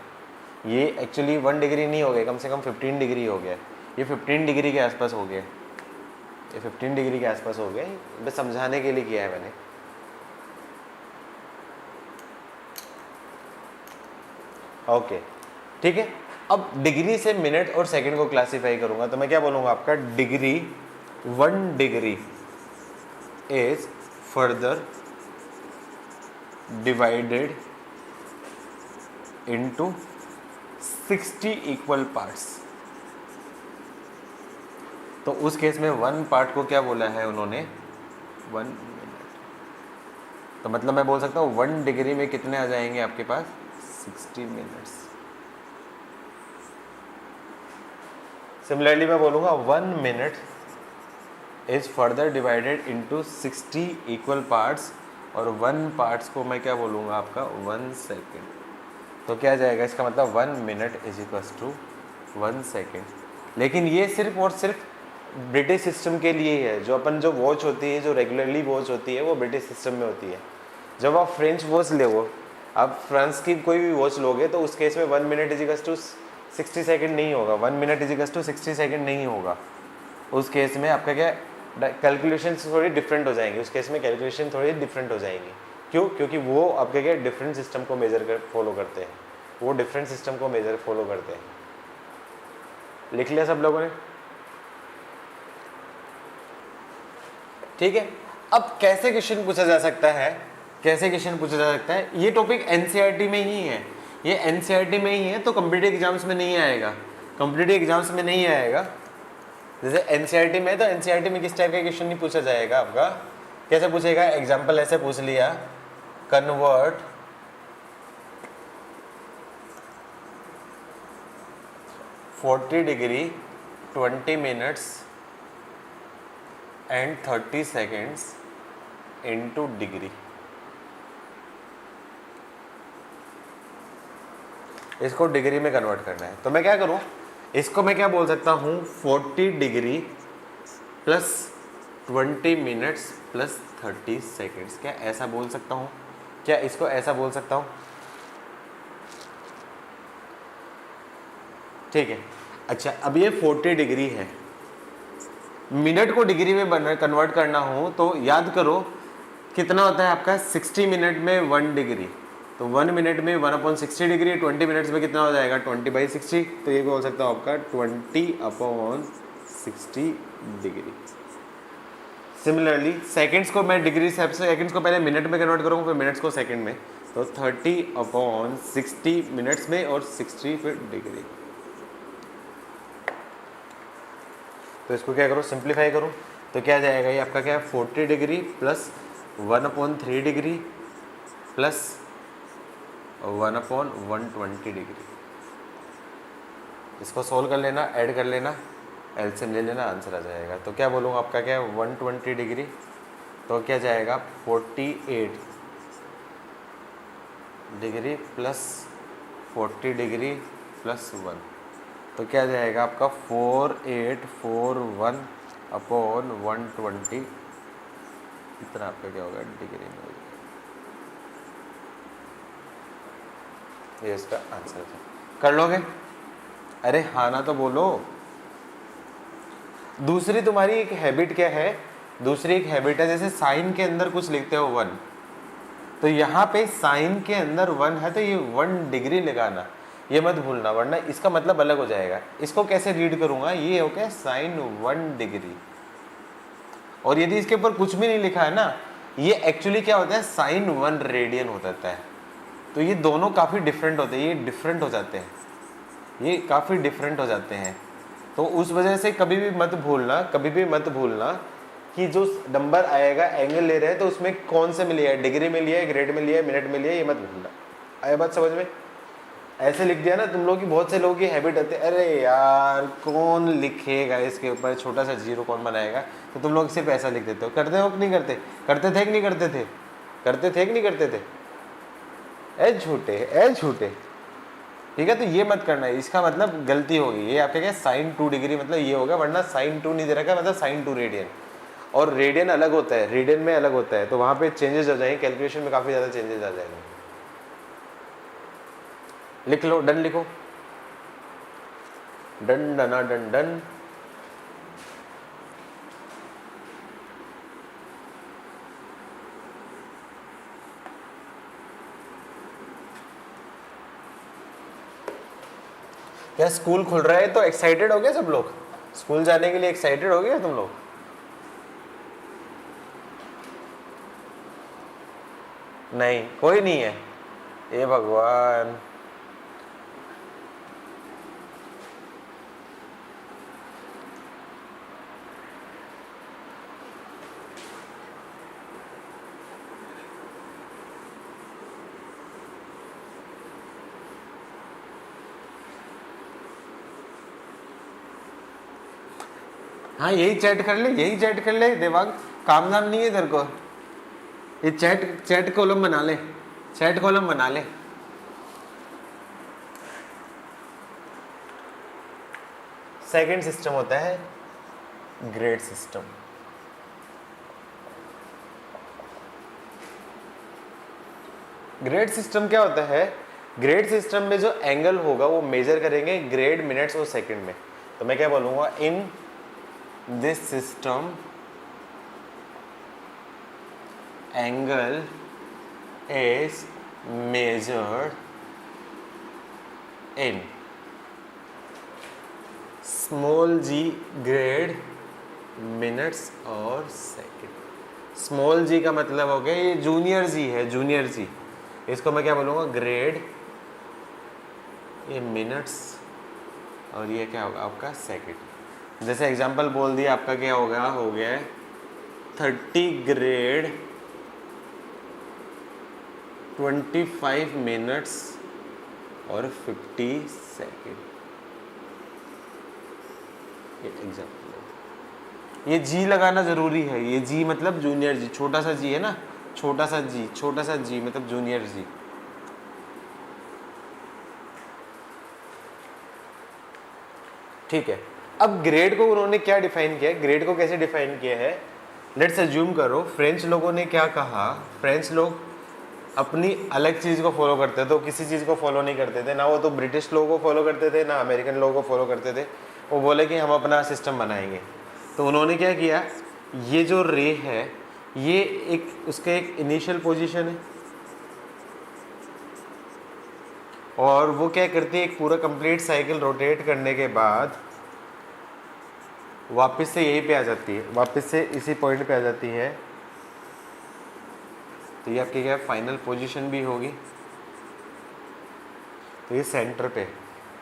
ये एक्चुअली 1 डिग्री नहीं हो गया, कम से कम 15 डिग्री हो गया, ये 15 डिग्री के आसपास हो गया, ये 15 डिग्री के आसपास हो गया, बस समझाने के लिए किया है मैंने। ओके, ठीक है। अब डिग्री से मिनट और सेकंड को क्लासिफाई करूंगा, तो मैं क्या बोलूंगा आपका, degree 1 degree is further divided into 60 equal parts. तो उस केस में 1 पार्ट को क्या बोला है उन्होंने, 1 मिनट। तो मतलब मैं बोल सकता हूँ 1 डिग्री में कितने आ जाएंगे आपके पास, 60 मिनट्स। सिमिलरली मैं बोलूँगा 1 minute is further divided into 60 equal parts, और 1 पार्ट्स को मैं क्या बोलूँगा आपका 1 सेकेंड। तो क्या जाएगा, इसका मतलब 1 minute is equals to 1 second. लेकिन ये सिर्फ और सिर्फ ब्रिटिश सिस्टम के लिए ही है। जो वॉच होती है, जो रेगुलरली वॉच होती है, वो ब्रिटिश सिस्टम में होती है। जब आप फ्रेंच वॉच ले, आप फ्रांस की कोई भी वॉच लोगे, तो उस केस में 1 minute is equals to 60 second नहीं होगा, 1 minute is equals to 60 second नहीं होगा। उस केस में आपका क्या कैलकुलेशन थोड़ी डिफरेंट हो जाएंगी, उस केस में कैलकुलेशन थोड़ी डिफरेंट हो जाएंगी। क्यों? क्योंकि वो आपके क्या डिफरेंट सिस्टम को फॉलो करते हैं, वो डिफरेंट सिस्टम को फॉलो करते हैं। लिख लिया सब लोगों ने? ठीक है। अब कैसे क्वेश्चन पूछा जा सकता है, ये टॉपिक एनसीईआरटी में ही है, ये एनसीईआरटी में ही है, तो कॉम्पिटिटिव एग्जाम्स में नहीं आएगा। जैसे एनसीईआरटी में, तो एनसीईआरटी में किस टाइप का क्वेश्चन नहीं पूछा जाएगा आपका, कैसे पूछेगा, एग्जाम्पल ऐसे पूछ लिया, convert 40 degree 20 minutes and 30 seconds into degree. इसको डिग्री में कन्वर्ट करना है, तो मैं क्या करूं, इसको मैं क्या बोल सकता हूं, 40 degree plus 20 minutes plus 30 seconds. क्या ऐसा बोल सकता हूँ? क्या इसको ऐसा बोल सकता हूँ? ठीक है। अच्छा, अब ये 40 डिग्री है, मिनट को डिग्री में कन्वर्ट करना हो तो याद करो कितना होता है आपका 60 मिनट में 1 डिग्री, तो 1 मिनट में 1/60 डिग्री, 20 मिनट्स में कितना हो जाएगा 20/60, तो ये भी बोल सकता हूँ आपका 20/60 डिग्री। सिमिलरली सेकंड्स को मैं डिग्री से, सेकंड्स को पहले मिनट में कन्वर्ट करूँगा फिर मिनट्स को सेकंड में, तो 30/60 मिनट्स में और 60 फिर डिग्री। तो इसको क्या करो, सिंप्लीफाई करो, तो क्या जाएगा ये आपका क्या है 40 degree plus 1/3 degree plus 1/120 degree. इसको सोल्व कर लेना, ऐड कर लेना, एलसीएम ले लेना, आंसर आ जाएगा। तो क्या बोलूँगा आपका क्या है 120 डिग्री, तो क्या जाएगा 48 डिग्री प्लस 40 डिग्री प्लस 1, तो क्या जाएगा आपका 4841/120, इतना आपका क्या होगा डिग्री में, ये इसका आंसर है। कर लोगे? अरे हाँ ना तो बोलो। दूसरी तुम्हारी एक हैबिट क्या है, दूसरी एक हैबिट है जैसे साइन के अंदर कुछ लिखते हो 1, तो यहाँ पे साइन के अंदर 1 है तो ये 1 डिग्री लगाना, ये मत भूलना वरना इसका मतलब अलग हो जाएगा। इसको कैसे रीड करूँगा, ये हो गया साइन 1 डिग्री, और यदि इसके ऊपर कुछ भी नहीं लिखा है ना, ये एक्चुअली क्या होता है साइन 1 रेडियन हो जाता है। तो ये दोनों काफ़ी डिफरेंट होते हैं, ये डिफरेंट हो जाते हैं, ये काफ़ी डिफरेंट हो जाते हैं। तो उस वजह से कभी भी मत भूलना, कभी भी मत भूलना कि जो नंबर आएगा एंगल ले रहे हैं तो उसमें कौन से में लिया है, डिग्री में लिया है, ग्रेड में लिया है, मिनट में लिया है, ये मत भूलना। आया बात समझ में? ऐसे लिख दिया ना तुम लोग की, बहुत से लोगों की हैबिट होती है, अरे यार कौन लिखेगा इसके ऊपर, छोटा सा जीरो कौन बनाएगा, तो तुम लोग सिर्फ ऐसा लिख देते हो। करते हो कि नहीं करते? करते थे कि नहीं करते थे? करते थे कि नहीं करते थे? ए झूठे, ए झूठे। ठीक है, तो ये मत करना है, इसका मतलब गलती होगी। ये आपके क्या साइन 2 डिग्री मतलब ये होगा, वरना साइन 2 नहीं दे रखा मतलब साइन 2 रेडियन, और रेडियन अलग होता है, रेडियन में अलग होता है, तो वहाँ पे चेंजेस हो जाएंगे, कैलकुलेशन में काफ़ी ज़्यादा चेंजेस आ जाएंगे। लिख लो, डन लिखो, डन डना डन डन। क्या स्कूल खुल रहा है तो एक्साइटेड हो गए सब लोग? स्कूल जाने के लिए एक्साइटेड हो गए तुम लोग? नहीं, कोई नहीं है। ए भगवान, हाँ यही चैट कर ले, यही चैट कर ले देवांग, काम नाम नहीं है तेरे को, ये चैट चैट कॉलम बना ले, चैट कॉलम बना ले। सेकंड सिस्टम होता है ग्रेड सिस्टम। ग्रेड सिस्टम क्या होता है, ग्रेड सिस्टम में जो एंगल होगा वो मेजर करेंगे ग्रेड, मिनट्स और सेकंड में। तो मैं क्या बोलूँगा, in this system angle is measured in small G grade, minutes और सेकंड। स्मॉल जी का मतलब हो गया ये जूनियर जी है, जूनियर जी, इसको मैं क्या बोलूँगा ग्रेड, ये मिनट्स और ये क्या होगा आपका सेकंड। जैसे एग्जांपल बोल दिया आपका क्या होगा, हो गया 30 ग्रेड 25 मिनट्स और 50 सेकंड, ये एग्जांपल है। ये जी लगाना जरूरी है, ये जी मतलब जूनियर जी, छोटा सा जी है ना, छोटा सा जी, छोटा सा जी मतलब जूनियर जी। ठीक है, अब ग्रेड को उन्होंने क्या डिफाइन किया है, ग्रेड को कैसे डिफाइन किया है, लेट्स अज्यूम करो फ्रेंच लोगों ने क्या कहा, फ्रेंच लोग अपनी अलग चीज़ को फॉलो करते थे, तो किसी चीज़ को फॉलो नहीं करते थे, ना वो तो ब्रिटिश लोगों को फॉलो करते थे ना अमेरिकन लोगों को फॉलो करते थे। वो बोले कि हम अपना सिस्टम बनाएंगे। तो उन्होंने क्या किया, ये जो रे है ये एक उसका एक इनिशियल पोजीशन है और वो क्या करती है, एक पूरा कंप्लीट साइकिल रोटेट करने के बाद वापस से यहीं पे आ जाती है, वापस से इसी पॉइंट पे आ जाती है। तो ये आपकी क्या फाइनल पोजीशन भी होगी, तो ये सेंटर पे।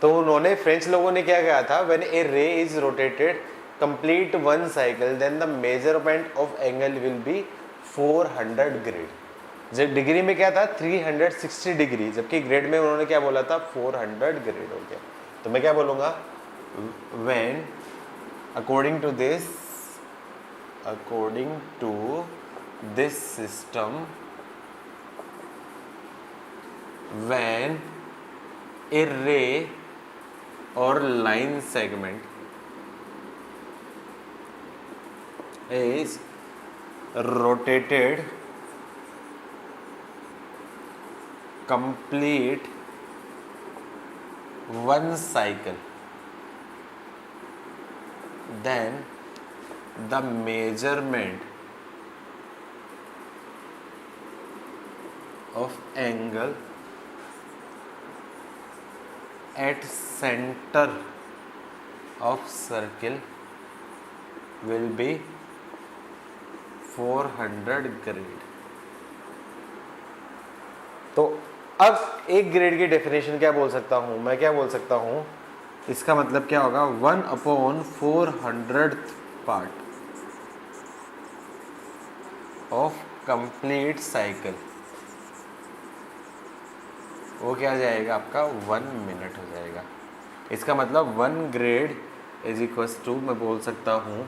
तो उन्होंने फ्रेंच लोगों ने क्या कहा था, when a ray is rotated complete one cycle then the measurement of angle will be 400 grade. जब डिग्री में क्या था 360 डिग्री, जबकि ग्रेड में उन्होंने क्या बोला था 400 ग्रेड हो गया। तो मैं क्या बोलूँगा, when according to this system when a ray or line segment is rotated complete one cycle, then the measurement of angle at center of circle will be 400 grade. तो अब एक ग्रेड की डेफिनेशन क्या बोल सकता हूं मैं, क्या बोल सकता हूं, इसका मतलब क्या होगा 1/400 पार्ट ऑफ कंप्लीट साइकिल, वो क्या आ जाएगा आपका 1 मिनट हो जाएगा। इसका मतलब 1 ग्रेड इज इक्वल्स टू, मैं बोल सकता हूँ,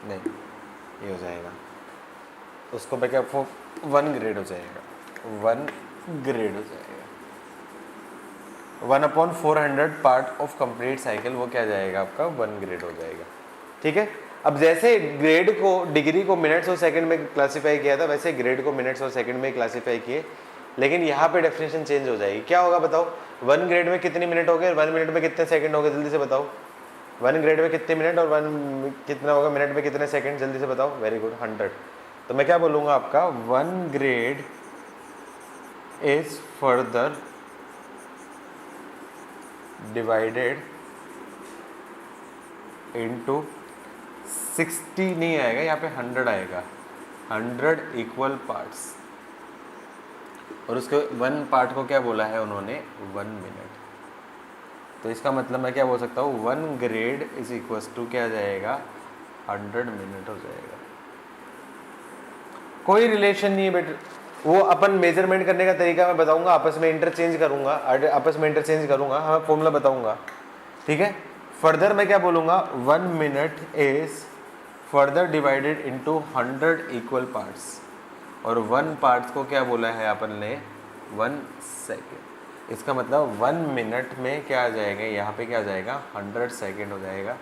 नहीं ये हो जाएगा, उसको मैं क्या 1 ग्रेड हो जाएगा, 1 ग्रेड हो जाएगा, 1/400 पार्ट ऑफ कंप्लीट साइकिल, वो क्या जाएगा आपका 1 ग्रेड हो जाएगा। ठीक है। अब जैसे ग्रेड को, डिग्री को मिनट्स और सेकंड में क्लासिफाई किया था, वैसे ग्रेड को मिनट्स और सेकंड में क्लासिफाई किए, लेकिन यहाँ पे डेफिनेशन चेंज हो जाएगी। क्या होगा बताओ, 1 ग्रेड में कितने मिनट हो गए, 1 मिनट में कितने सेकंड हो गए, जल्दी से बताओ। 1 ग्रेड में कितने मिनट और 1 कितना होगा मिनट में कितने सेकंड, जल्दी से बताओ। Very good, 100। तो मैं क्या बोलूँगा आपका 1 grade is further divided into 60 नहीं आएगा यहाँ पे, 100 आएगा, 100 इक्वल पार्ट्स, और उसके 1 पार्ट को क्या बोला है उन्होंने 1 मिनट। तो इसका मतलब मैं क्या बोल सकता हूँ 1 ग्रेड इज इक्वल्स टू क्या जाएगा 100 मिनट हो जाएगा। कोई रिलेशन नहीं है बेटे, वो अपन मेजरमेंट करने का तरीका मैं बताऊंगा, आपस में इंटरचेंज करूंगा, हाँ फॉर्मूला बताऊंगा। ठीक है। फर्दर मैं क्या बोलूँगा 1 minute is further divided into 100 equal parts, और 1 पार्ट्स को क्या बोला है अपन ने 1 सेकेंड। इसका मतलब 1 मिनट में क्या आ जाएगा, यहाँ पे क्या आ जाएगा 100 सेकेंड हो जाएगा।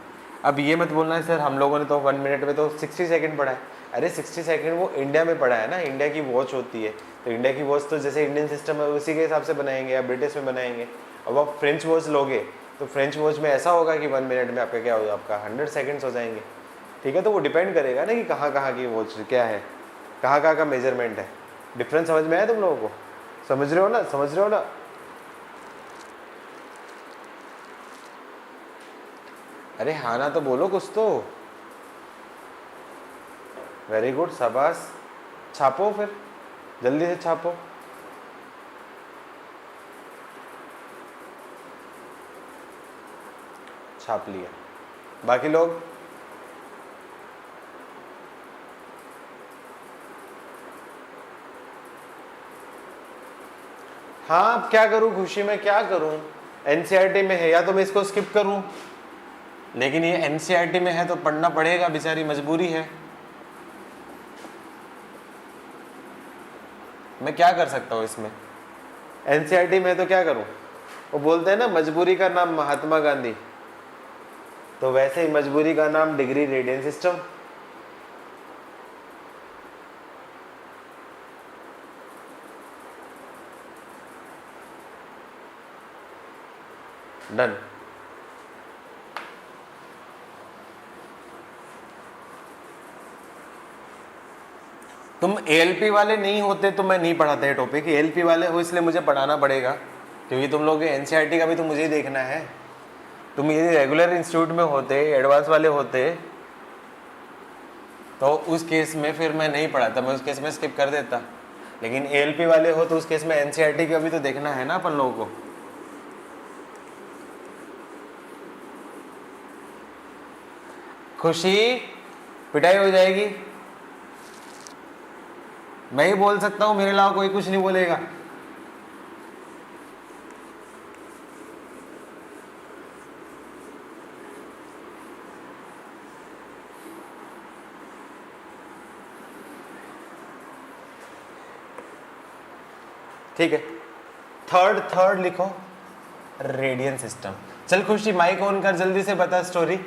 अब ये मत बोलना है सर हम लोगों ने तो 1 मिनट में तो 60 सेकेंड पढ़ा है। अरे 60 सेकेंड वो इंडिया में पढ़ा है ना, इंडिया की वॉच होती है, तो इंडिया की वॉच तो जैसे इंडियन सिस्टम है उसी के हिसाब से बनाएंगे, या ब्रिटिश में बनाएंगे। अब आप फ्रेंच वॉच लोगे तो फ्रेंच वॉच में ऐसा होगा कि 1 मिनट में आपका क्या होगा, आपका 100 सेकेंड्स हो जाएंगे। ठीक है। तो वो डिपेंड करेगा ना कि कहाँ कहाँ की वॉच क्या है, कहाँ कहाँ का मेजरमेंट है। डिफरेंस समझ में आया तुम लोगों को, समझ रहे हो ना, समझ रहे हो ना। अरे हाँ ना तो बोलो कुछ तो। वेरी गुड, शाबाश, छापो फिर, जल्दी से छापो। छाप लिया। बाकी लोग हाँ, अब क्या करूं खुशी में, क्या करूं, एनसीईआरटी में है, या तो मैं इसको स्किप करूं, लेकिन ये एनसीईआरटी में है तो पढ़ना पड़ेगा, बेचारी मजबूरी है। मैं क्या कर सकता हूँ इसमें, एनसीईआरटी में है तो क्या करूं। वो बोलते हैं ना मजबूरी का नाम महात्मा गांधी। तो वैसे ही मजबूरी का नाम डिग्री रेडियन सिस्टम। डन। तुम एएलपी वाले नहीं होते तो मैं नहीं पढ़ाता ये टॉपिक, एएलपी वाले हो इसलिए मुझे पढ़ाना पड़ेगा, क्योंकि तुम लोग एनसीईआरटी का भी तो मुझे ही देखना है। तुम यदि रेगुलर इंस्टीट्यूट में होते, एडवांस वाले होते, तो उस केस में फिर मैं नहीं पढ़ाता, मैं उस केस में स्किप कर देता। लेकिन एएलपी वाले हो तो उस केस में एनसीईआरटी का भी तो देखना है ना अपन लोगों को। खुशी, पिटाई हो जाएगी। मैं ही बोल सकता हूं, मेरे अलावा कोई कुछ नहीं बोलेगा। ठीक है, थर्ड लिखो, रेडियन सिस्टम। चल खुशी माइक ऑन कर, जल्दी से बता स्टोरी।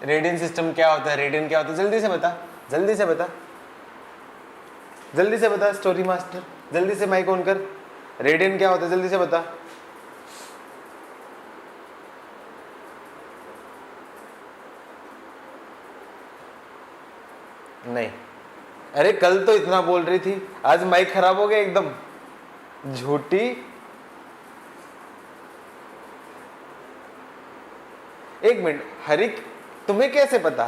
रेडियन सिस्टम क्या होता है, रेडियन क्या होता है, जल्दी से बता, जल्दी से बता, जल्दी से बता स्टोरी मास्टर, जल्दी से माइक ऑन कर। रेडियन क्या होता है, जल्दी से बता। नहीं, अरे कल तो इतना बोल रही थी, आज माइक खराब हो गया एकदम, झूठी। एक मिनट, हरिक तुम्हें कैसे पता,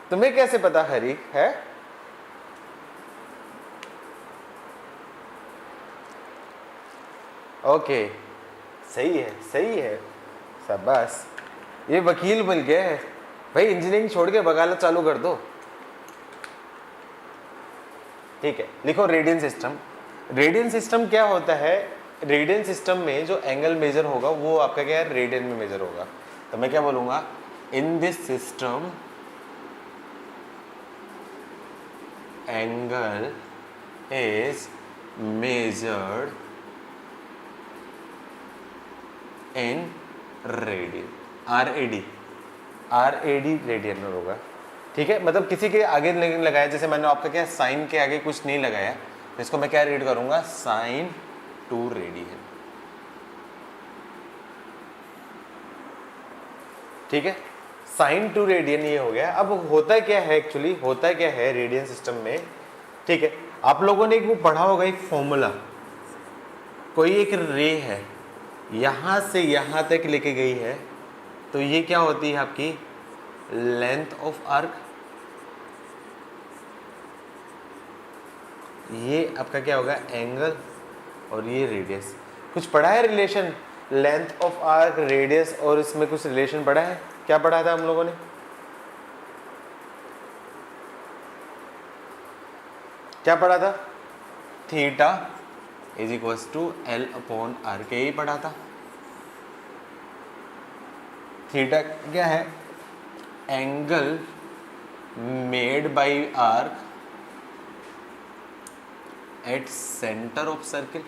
तुम्हें कैसे पता हरिक है? ओके, सही है, सही है, शाबाश। ये वकील बन गया है भाई, इंजीनियरिंग छोड़ के वकालत चालू कर दो। ठीक है, लिखो रेडियन सिस्टम। रेडियन सिस्टम क्या होता है, रेडियन सिस्टम में जो एंगल मेजर होगा वो आपका क्या है, रेडियन में मेजर होगा। तो मैं क्या बोलूंगा, in this system angle is measured in radian, R A D radian में होगा। ठीक है, मतलब किसी के आगे नहीं लगाया, जैसे मैंने आपका क्या साइन के आगे कुछ नहीं लगाया, तो इसको मैं क्या रीड करूंगा, साइन 2 रेडियन। ठीक है, साइन 2 रेडियन ये हो गया। अब होता क्या है एक्चुअली, होता क्या है रेडियन सिस्टम में, ठीक है, आप लोगों ने एक वो पढ़ा होगा, एक फॉर्मूला, कोई एक रे है यहां से यहां तक लेके गई है, तो ये क्या होती है आपकी लेंथ ऑफ आर्क, ये आपका क्या होगा एंगल, और ये रेडियस। कुछ पढ़ा है relation, length of arc, radius, और इसमें कुछ रिलेशन पढ़ा है? क्या पढ़ा था हम लोगों ने? क्या पढ़ा था? Theta is equals to L upon R के, यही पढ़ा था। थीटा क्या है, angle made by arc at centre of circle.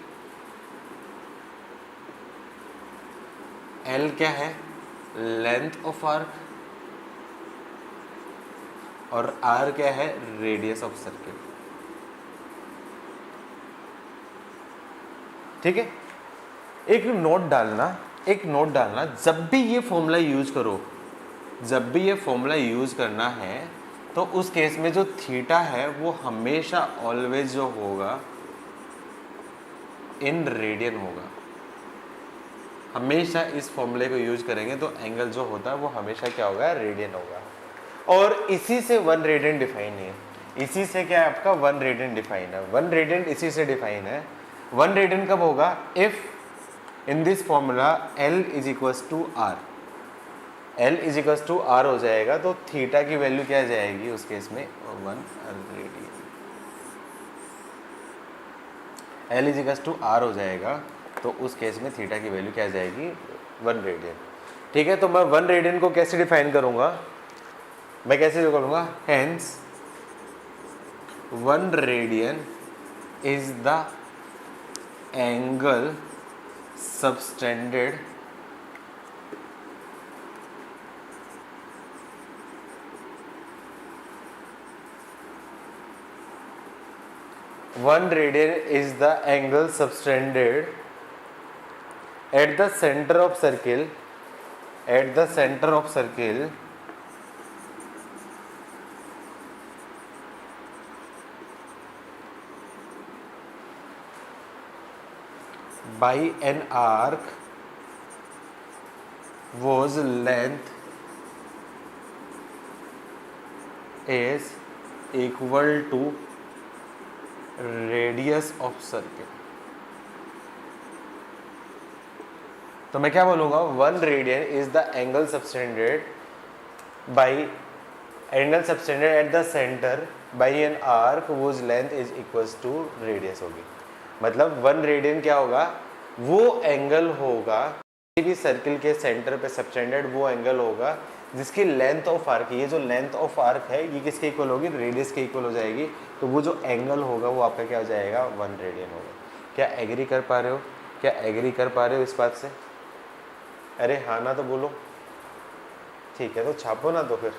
L क्या है, लेंथ ऑफ आर्क, और आर क्या है, रेडियस ऑफ सर्किल। ठीक है, एक नोट डालना, एक नोट डालना, जब भी ये फॉर्मूला यूज करो, जब भी ये फॉर्मूला यूज करना है, तो उस केस में जो थीटा है वो हमेशा ऑलवेज जो होगा इन रेडियन होगा। हमेशा इस फॉर्मूले को यूज करेंगे तो एंगल जो होता है वो हमेशा क्या होगा, रेडियन होगा। और इसी से 1 रेडियन डिफाइन है, इसी से क्या है आपका 1 रेडियन डिफाइन है, 1 रेडियन इसी से डिफाइन है। 1 रेडियन कब होगा, if in this formula L is equals to R, L is equals to R हो जाएगा, तो थीटा की वैल्यू क्या जाएगी उस केस में 1 radian. L is equals to R हो जाएगा, तो उस केस में थीटा की वैल्यू क्या जाएगी 1 रेडियन। ठीक है, तो मैं 1 रेडियन को कैसे डिफाइन करूंगा, मैं कैसे जो करूंगा, hence 1 radian is the angle subtended 1 radian is the angle subtended at the centre of circle by an arc whose length is equal to radius of circle। तो मैं क्या बोलूँगा, 1 radian is the angle subtended at the centre by an arc whose length is equals to radius होगी। मतलब 1 radian क्या होगा, वो angle होगा किसी भी सर्किल के सेंटर पे सबटेंडेड, वो एंगल होगा जिसकी लेंथ ऑफ आर्क, ये जो लेंथ ऑफ आर्क है ये किसके इक्वल होगी, रेडियस के इक्वल हो जाएगी। तो वो जो एंगल होगा वो आपका क्या हो जाएगा, 1 रेडियन होगा। क्या एग्री कर पा रहे हो इस बात से? अरे हाँ ना तो बोलो, ठीक है तो छापो ना तो फिर।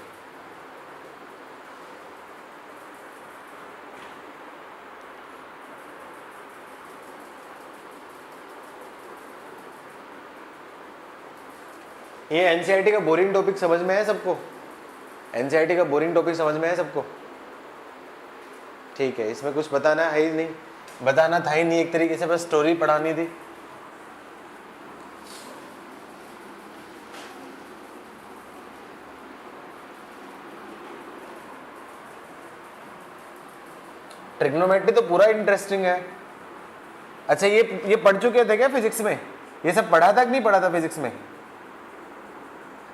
ये एनसीईआरटी का बोरिंग टॉपिक समझ में है सबको? एनसीईआरटी का बोरिंग टॉपिक समझ में है सबको? ठीक है, इसमें कुछ बताना है ही नहीं, बताना था ही नहीं, एक तरीके से बस स्टोरी पढ़ानी थी। ट्रिग्नोमेट्री तो पूरा इंटरेस्टिंग है। अच्छा ये पढ़ चुके थे क्या फिजिक्स में? ये सब पढ़ा था कि नहीं पढ़ा था फिजिक्स में?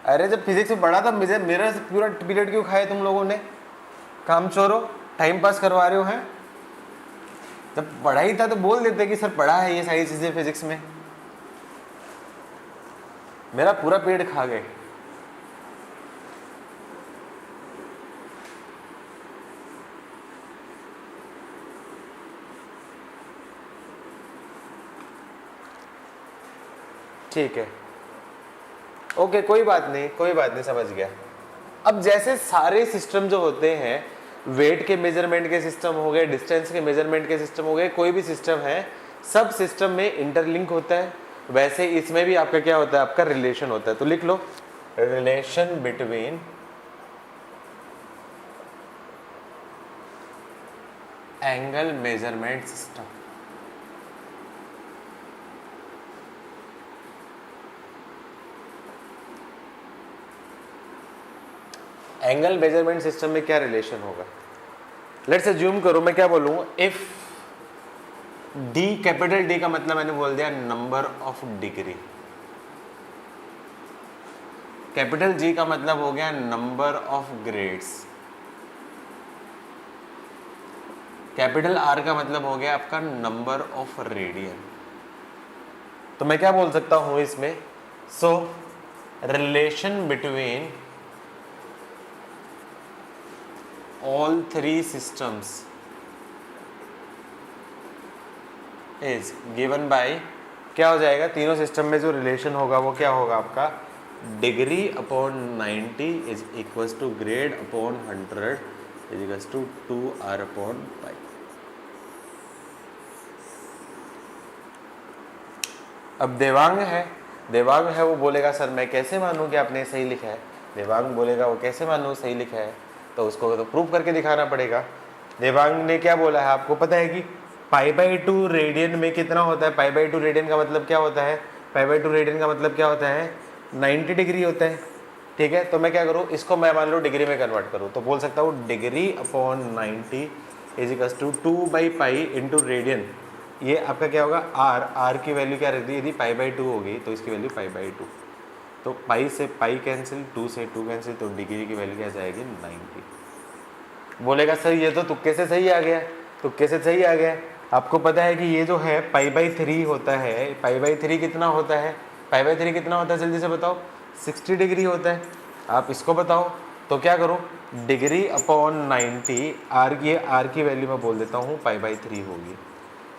अरे जब फिजिक्स में पढ़ा था मेरा पूरा पीरियड क्यों खाए तुम लोगों ने? काम चोरो, टाइम पास करवा रहे हो हैं? जब पढ़ाई था तो बोल देते कि सर पढ़ा है ये सारी चीजें फिजिक्स में। मेरा पूरा पीरियड खा गए। ठीक है, ओके, कोई बात नहीं, समझ गया। अब जैसे सारे सिस्टम जो होते हैं, वेट के मेजरमेंट के सिस्टम हो गए, डिस्टेंस के मेजरमेंट के सिस्टम हो गए, कोई भी सिस्टम है, सब सिस्टम में इंटरलिंक होता है। वैसे इसमें भी आपका क्या होता है, आपका रिलेशन होता है। तो लिख लो, relation between angle measurement system. Angle measurement system में क्या रिलेशन होगा? लेट्स अज्यूम करो, मैं क्या बोलूँ, इफ डी, कैपिटल डी का मतलब मैंने बोल दिया number of degree, capital G का मतलब हो गया number of grades, capital R का मतलब हो गया आपका नंबर ऑफ रेडियन। तो मैं क्या बोल सकता हूं इसमें, सो relation between all 3 systems is given by, क्या हो जाएगा, तीनों सिस्टम में जो रिलेशन होगा वो क्या होगा आपका, degree upon 90 is equals to grade upon 100 is equals to 2r upon pi. अब देवांग है, वो बोलेगा सर मैं कैसे मानूं कि आपने सही लिखा है। देवांग बोलेगा वो कैसे मानूं सही लिखा है, तो उसको तो प्रूव करके दिखाना पड़ेगा। देवांग ने क्या बोला है, आपको पता है कि π/2 रेडियन में कितना होता है? π/2 रेडियन का मतलब क्या होता है? π/2 रेडियन का मतलब क्या होता है? 90 डिग्री होता है। ठीक है, तो मैं क्या करूँ, इसको मैं मान लो डिग्री में कन्वर्ट करूँ, तो बोल सकता हूँ degree upon 90 is equals to 2/π into radian. ये आपका क्या होगा, आर की वैल्यू क्या रहती है, यदि π/2 होगी तो इसकी वैल्यू π/2, तो पाई से पाई कैंसिल, 2 से 2 कैंसिल, तो डिग्री की वैल्यू क्या जाएगी 90। बोलेगा सर ये तो तुक्के से सही आ गया, आपको पता है कि ये जो है π/3 होता है, π/3 कितना होता है, π/3 कितना होता है जल्दी से बताओ, 60 डिग्री होता है। आप इसको बताओ, तो क्या करूँ, डिग्री अपॉन 90, आर की वैल्यू मैं बोल देता हूँ π/3 होगी,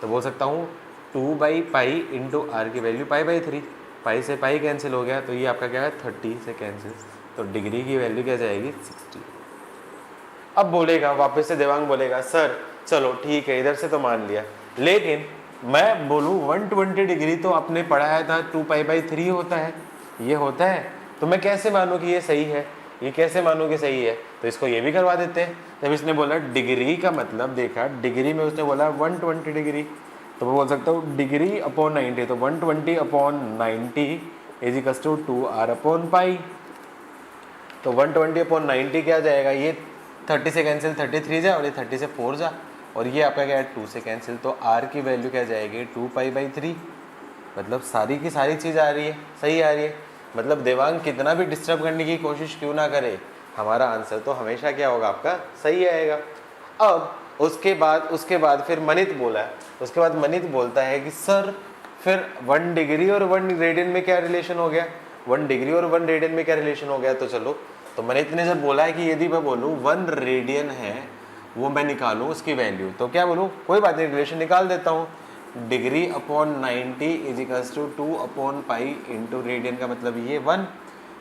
तो बोल सकता हूँ 2/π इंटू आर की वैल्यू π/3, पाई से पाई कैंसिल हो गया, तो ये आपका क्या है 30 से कैंसिल, तो डिग्री की वैल्यू क्या जाएगी 60। अब बोलेगा वापस से देवांग बोलेगा सर चलो ठीक है, इधर से तो मान लिया, लेकिन मैं बोलूँ 120 डिग्री तो आपने पढ़ाया था 2π/3 होता है, ये होता है, तो मैं कैसे मानूँ कि ये सही है, ये कैसे मानूँ कि सही है? तो इसको ये भी करवा देते हैं। जब इसने बोला डिग्री का मतलब देखा, डिग्री में उसने बोला 120 डिग्री, तो मैं बोल सकता हूँ डिग्री अपॉन 90, तो 120/90 इज इक्वल्स टू 2r/π। तो 120/90 क्या जाएगा, ये 30 से कैंसिल 33 जा, और ये 30 से 4 जा, और ये आपका क्या है 2 से कैंसिल, तो r की वैल्यू क्या जाएगी 2π/3। मतलब सारी की सारी चीज़ आ रही है, सही आ रही है। मतलब देवांग कितना भी डिस्टर्ब करने की कोशिश क्यों ना करे, हमारा आंसर तो हमेशा क्या होगा आपका, सही आएगा। अब उसके बाद फिर मनित बोला है, उसके बाद मनित बोलता है कि सर फिर 1 डिग्री और 1 रेडियन में क्या रिलेशन हो गया, 1 डिग्री और 1 रेडियन में क्या रिलेशन हो गया। तो चलो, तो मनित ने जब बोला है कि यदि मैं बोलूँ 1 रेडियन है वो मैं निकालूँ उसकी वैल्यू, तो क्या बोलूँ, कोई बात नहीं, रिलेशन निकाल देता हूँ। Degree upon 90 is equals to 2/π into radian का मतलब ये 1,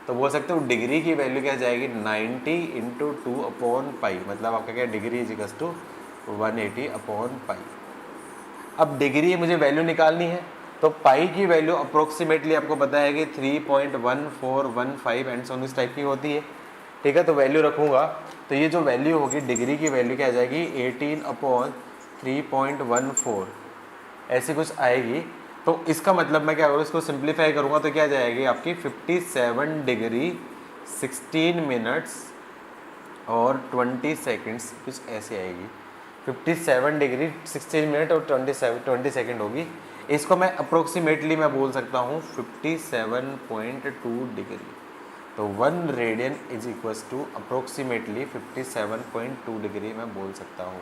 तो बोल सकते हो डिग्री की वैल्यू क्या जाएगी 90 इंटू 2/π, मतलब आपका क्या डिग्री इज इक्वल्स टू 180/π। अब डिग्री मुझे वैल्यू निकालनी है, तो पाई की वैल्यू अप्रोक्सीमेटली आपको पता है कि 3.1415 एंड सो इस टाइप की होती है, ठीक है। तो वैल्यू रखूँगा, तो ये जो वैल्यू होगी डिग्री की वैल्यू क्या आ जाएगी 18/3.14 ऐसी कुछ आएगी। तो इसका मतलब मैं क्या करूँ, इसको सिंप्लीफाई करूँगा तो क्या जाएगी आपकी 57 डिग्री 16 मिनट्स और 20 सेकेंड्स, कुछ ऐसी आएगी। 57 डिग्री 16 मिनट और 20 सेकेंड होगी। इसको मैं अप्रोक्सीमेटली मैं बोल सकता हूँ 57.2 डिग्री। तो 1 radian is equals to approximately 57.2 degree मैं बोल सकता हूँ।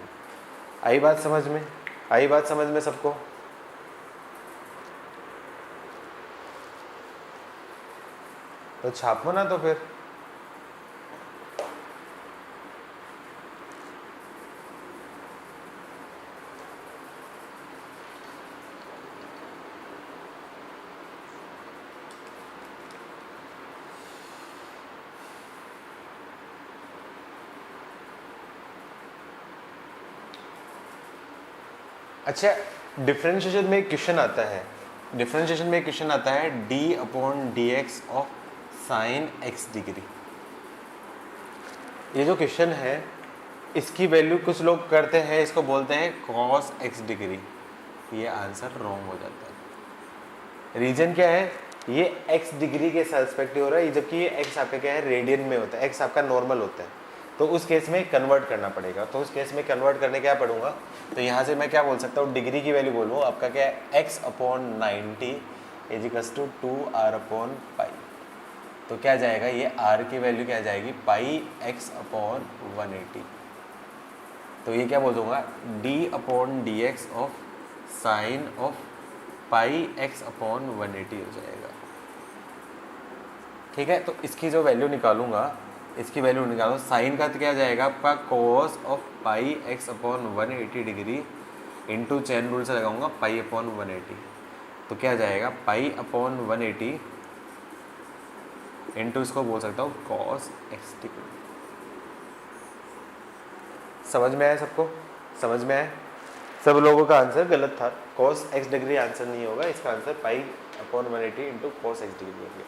आई बात समझ में, आई बात समझ में सबको? तो छापो ना तो फिर। अच्छा, डिफरेंशिएशन में एक क्वेश्चन आता है, डिफरेंशिएशन में एक क्वेश्चन आता है d/dx of sine x degree. ये जो क्वेश्चन है इसकी वैल्यू कुछ लोग करते हैं, इसको बोलते हैं cos x डिग्री। ये आंसर रॉन्ग हो जाता है। रीजन क्या है, ये x डिग्री के पर्सपेक्टिव हो रहा है, जबकि ये x आपका क्या है रेडियन में होता है, x आपका नॉर्मल होता है। तो उस केस में कन्वर्ट करना पड़ेगा। तो उस केस में कन्वर्ट करने क्या पढ़ूंगा, तो यहाँ से मैं क्या बोल सकता हूँ, डिग्री की वैल्यू बोलूँ आपका क्या है x/90 is equals to 2r/π। तो क्या जाएगा, ये r की वैल्यू क्या जाएगी πx/180। तो ये क्या बोल दूंगा d/dx of sine of πx/180 हो जाएगा, ठीक है। तो इसकी जो वैल्यू निकालूंगा, इसकी वैल्यू निकालो, साइन का तो क्या जाएगा आपका cos of πx/180 degree into chain rule से लगाऊंगा π/180। तो क्या जाएगा π/180 इंटू इसको बोल सकता हूँ cos x डिग्री। समझ में आया सबको, समझ में आया? सब लोगों का आंसर गलत था, cos x डिग्री आंसर नहीं होगा, इसका answer π/180 into cos x degree हो गया।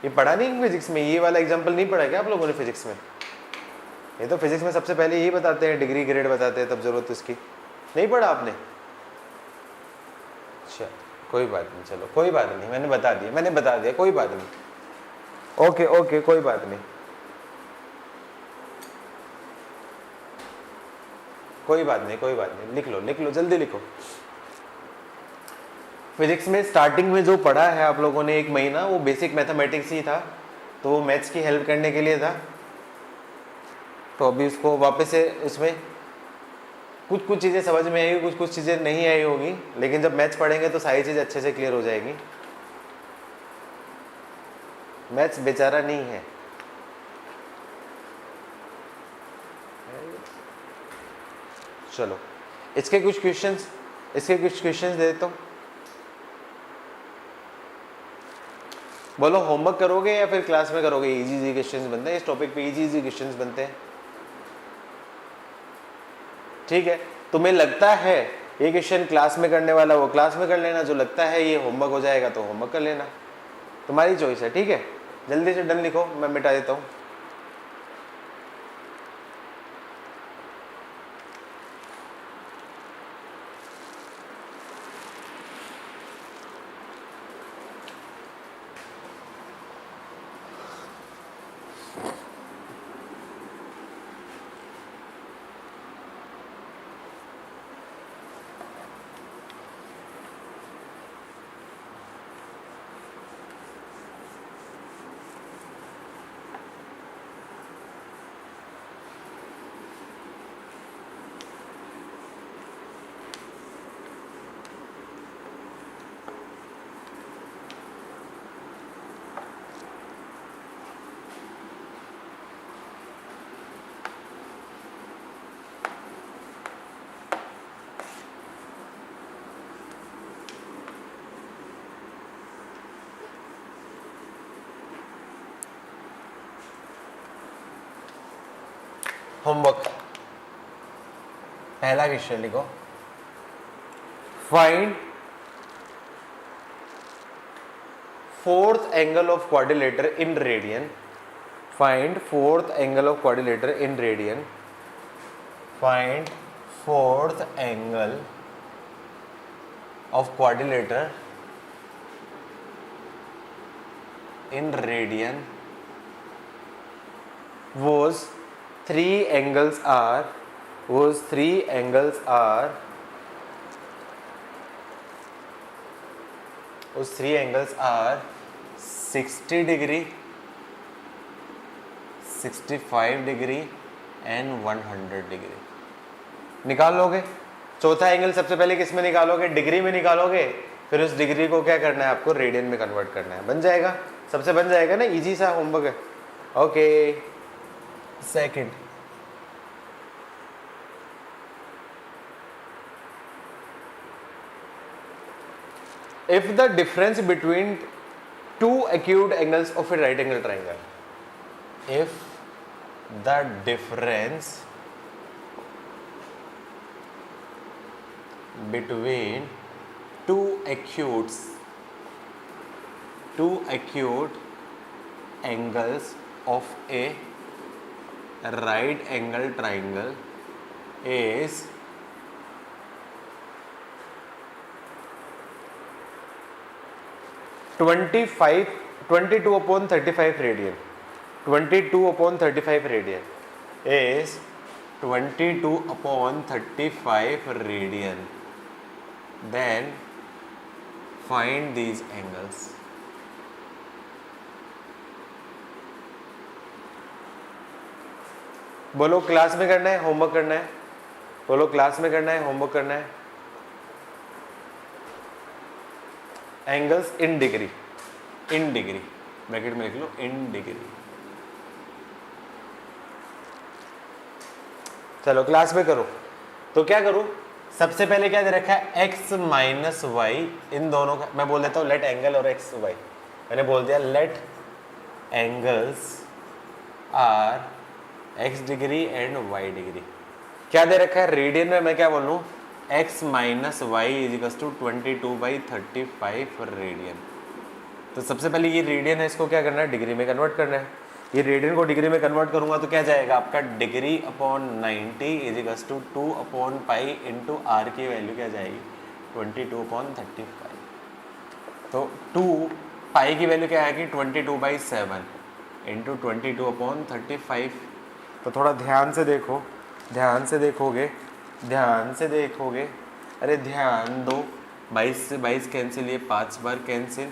ये पढ़ा नहीं फिजिक्स में, ये वाला एग्जांपल नहीं पढ़ा क्या आप लोगों ने फिजिक्स में? ये तो फिजिक्स में सबसे पहले यही बताते हैं, डिग्री ग्रेड बताते हैं, तब जरूरत इसकी नहीं पढ़ा आपने? अच्छा कोई बात नहीं, चलो कोई बात नहीं, मैंने बता दिया, कोई बात नहीं, ओके ओके कोई बात नहीं, कोई बात नहीं, लिख लो जल्दी लिखो। फिजिक्स में स्टार्टिंग में जो पढ़ा है आप लोगों ने 1 महीना, वो बेसिक मैथमेटिक्स ही था, तो वो मैथ्स की हेल्प करने के लिए था। तो अभी उसको वापस से उसमें कुछ चीज़ें समझ में आएगी, कुछ चीज़ें नहीं आई होगी, लेकिन जब मैथ्स पढ़ेंगे तो सारी चीज़ें अच्छे से क्लियर हो जाएगी। मैथ्स बेचारा नहीं है। चलो इसके कुछ क्वेश्चंस दे देता हूँ, बोलो होमवर्क करोगे या फिर क्लास में करोगे? इजी क्वेश्चंस बनते हैं इस टॉपिक पे, इजी क्वेश्चंस बनते हैं। ठीक है, तुम्हें लगता है ये क्वेश्चन क्लास में करने वाला वो क्लास में कर लेना, जो लगता है ये होमवर्क हो जाएगा तो होमवर्क कर लेना, तुम्हारी चॉइस है। ठीक है, जल्दी से डन लिखो, मैं मिटा देता हूँ। होमवर्क पहला क्वेश्चन लिखो, find fourth angle of quadrilateral in radian, find fourth angle of quadrilateral in radian, find fourth angle of quadrilateral in radian whose three angles are 60 degree, 65 degree and 100 degree। निकाल लोगे। चौथा angle सबसे पहले किस में निकालोगे? Degree में निकालोगे, फिर उस डिग्री को क्या करना है आपको? रेडियन में कन्वर्ट करना है। बन जाएगा, सबसे बन जाएगा ना, इजी सा होमवर्क है। Okay, second, if the difference between two acute angles of a right angle triangle, if the difference between two acute angles of a right angle triangle is 22/35 radian, 22/35 radian is 22/35 radian, then find these angles। बोलो class में करना है, homework करना है? बोलो class में करना है, होमवर्क करना है? Angles in degree, in degree bracket में लिख लो, इन डिग्री। चलो क्लास में करो। तो क्या करूं? सबसे पहले क्या दे रखा है? x माइनस वाई, इन दोनों का मैं बोल देता हूं लेट एंगल और x वाई। मैंने बोल दिया let angles are x degree and y degree. क्या दे रखा है? रेडियन में मैं क्या बोलूं? x minus Y is equal to 22/35 radian. तो सबसे पहले ये रेडियन है, इसको क्या करना है? डिग्री में कन्वर्ट करना है। ये रेडियन को डिग्री में कन्वर्ट करूंगा तो क्या जाएगा आपका? Degree upon 90 is equal to 2/पाई इंटू आर की वैल्यू क्या जाएगी? 22/35। तो 2 पाई की वैल्यू क्या आएगी? 22/7 इंटू 22/35। तो थोड़ा ध्यान से देखो, ध्यान से देखोगे, ध्यान से देखोगे, अरे ध्यान दो। 22 से 22 कैंसिल, ये 5 बार कैंसिल,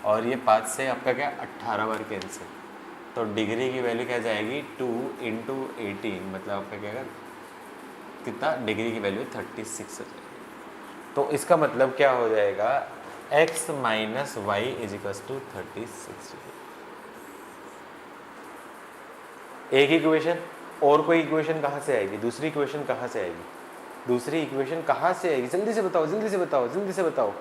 और ये 5 से आपका क्या? 18 बार कैंसिल। तो डिग्री की वैल्यू क्या जाएगी? 2 इंटू 18, मतलब आपका क्या है? कितना? डिग्री की वैल्यू 36 हो जाएगी। तो इसका मतलब क्या हो जाएगा? x minus Y is equal to 36। एक इक्वेशन, और कोई इक्वेशन कहाँ से आएगी? दूसरी इक्वेशन कहाँ से आएगी? दूसरी इक्वेशन कहाँ से आएगी? जल्दी से बताओ, जल्दी से बताओ, जल्दी से बताओ।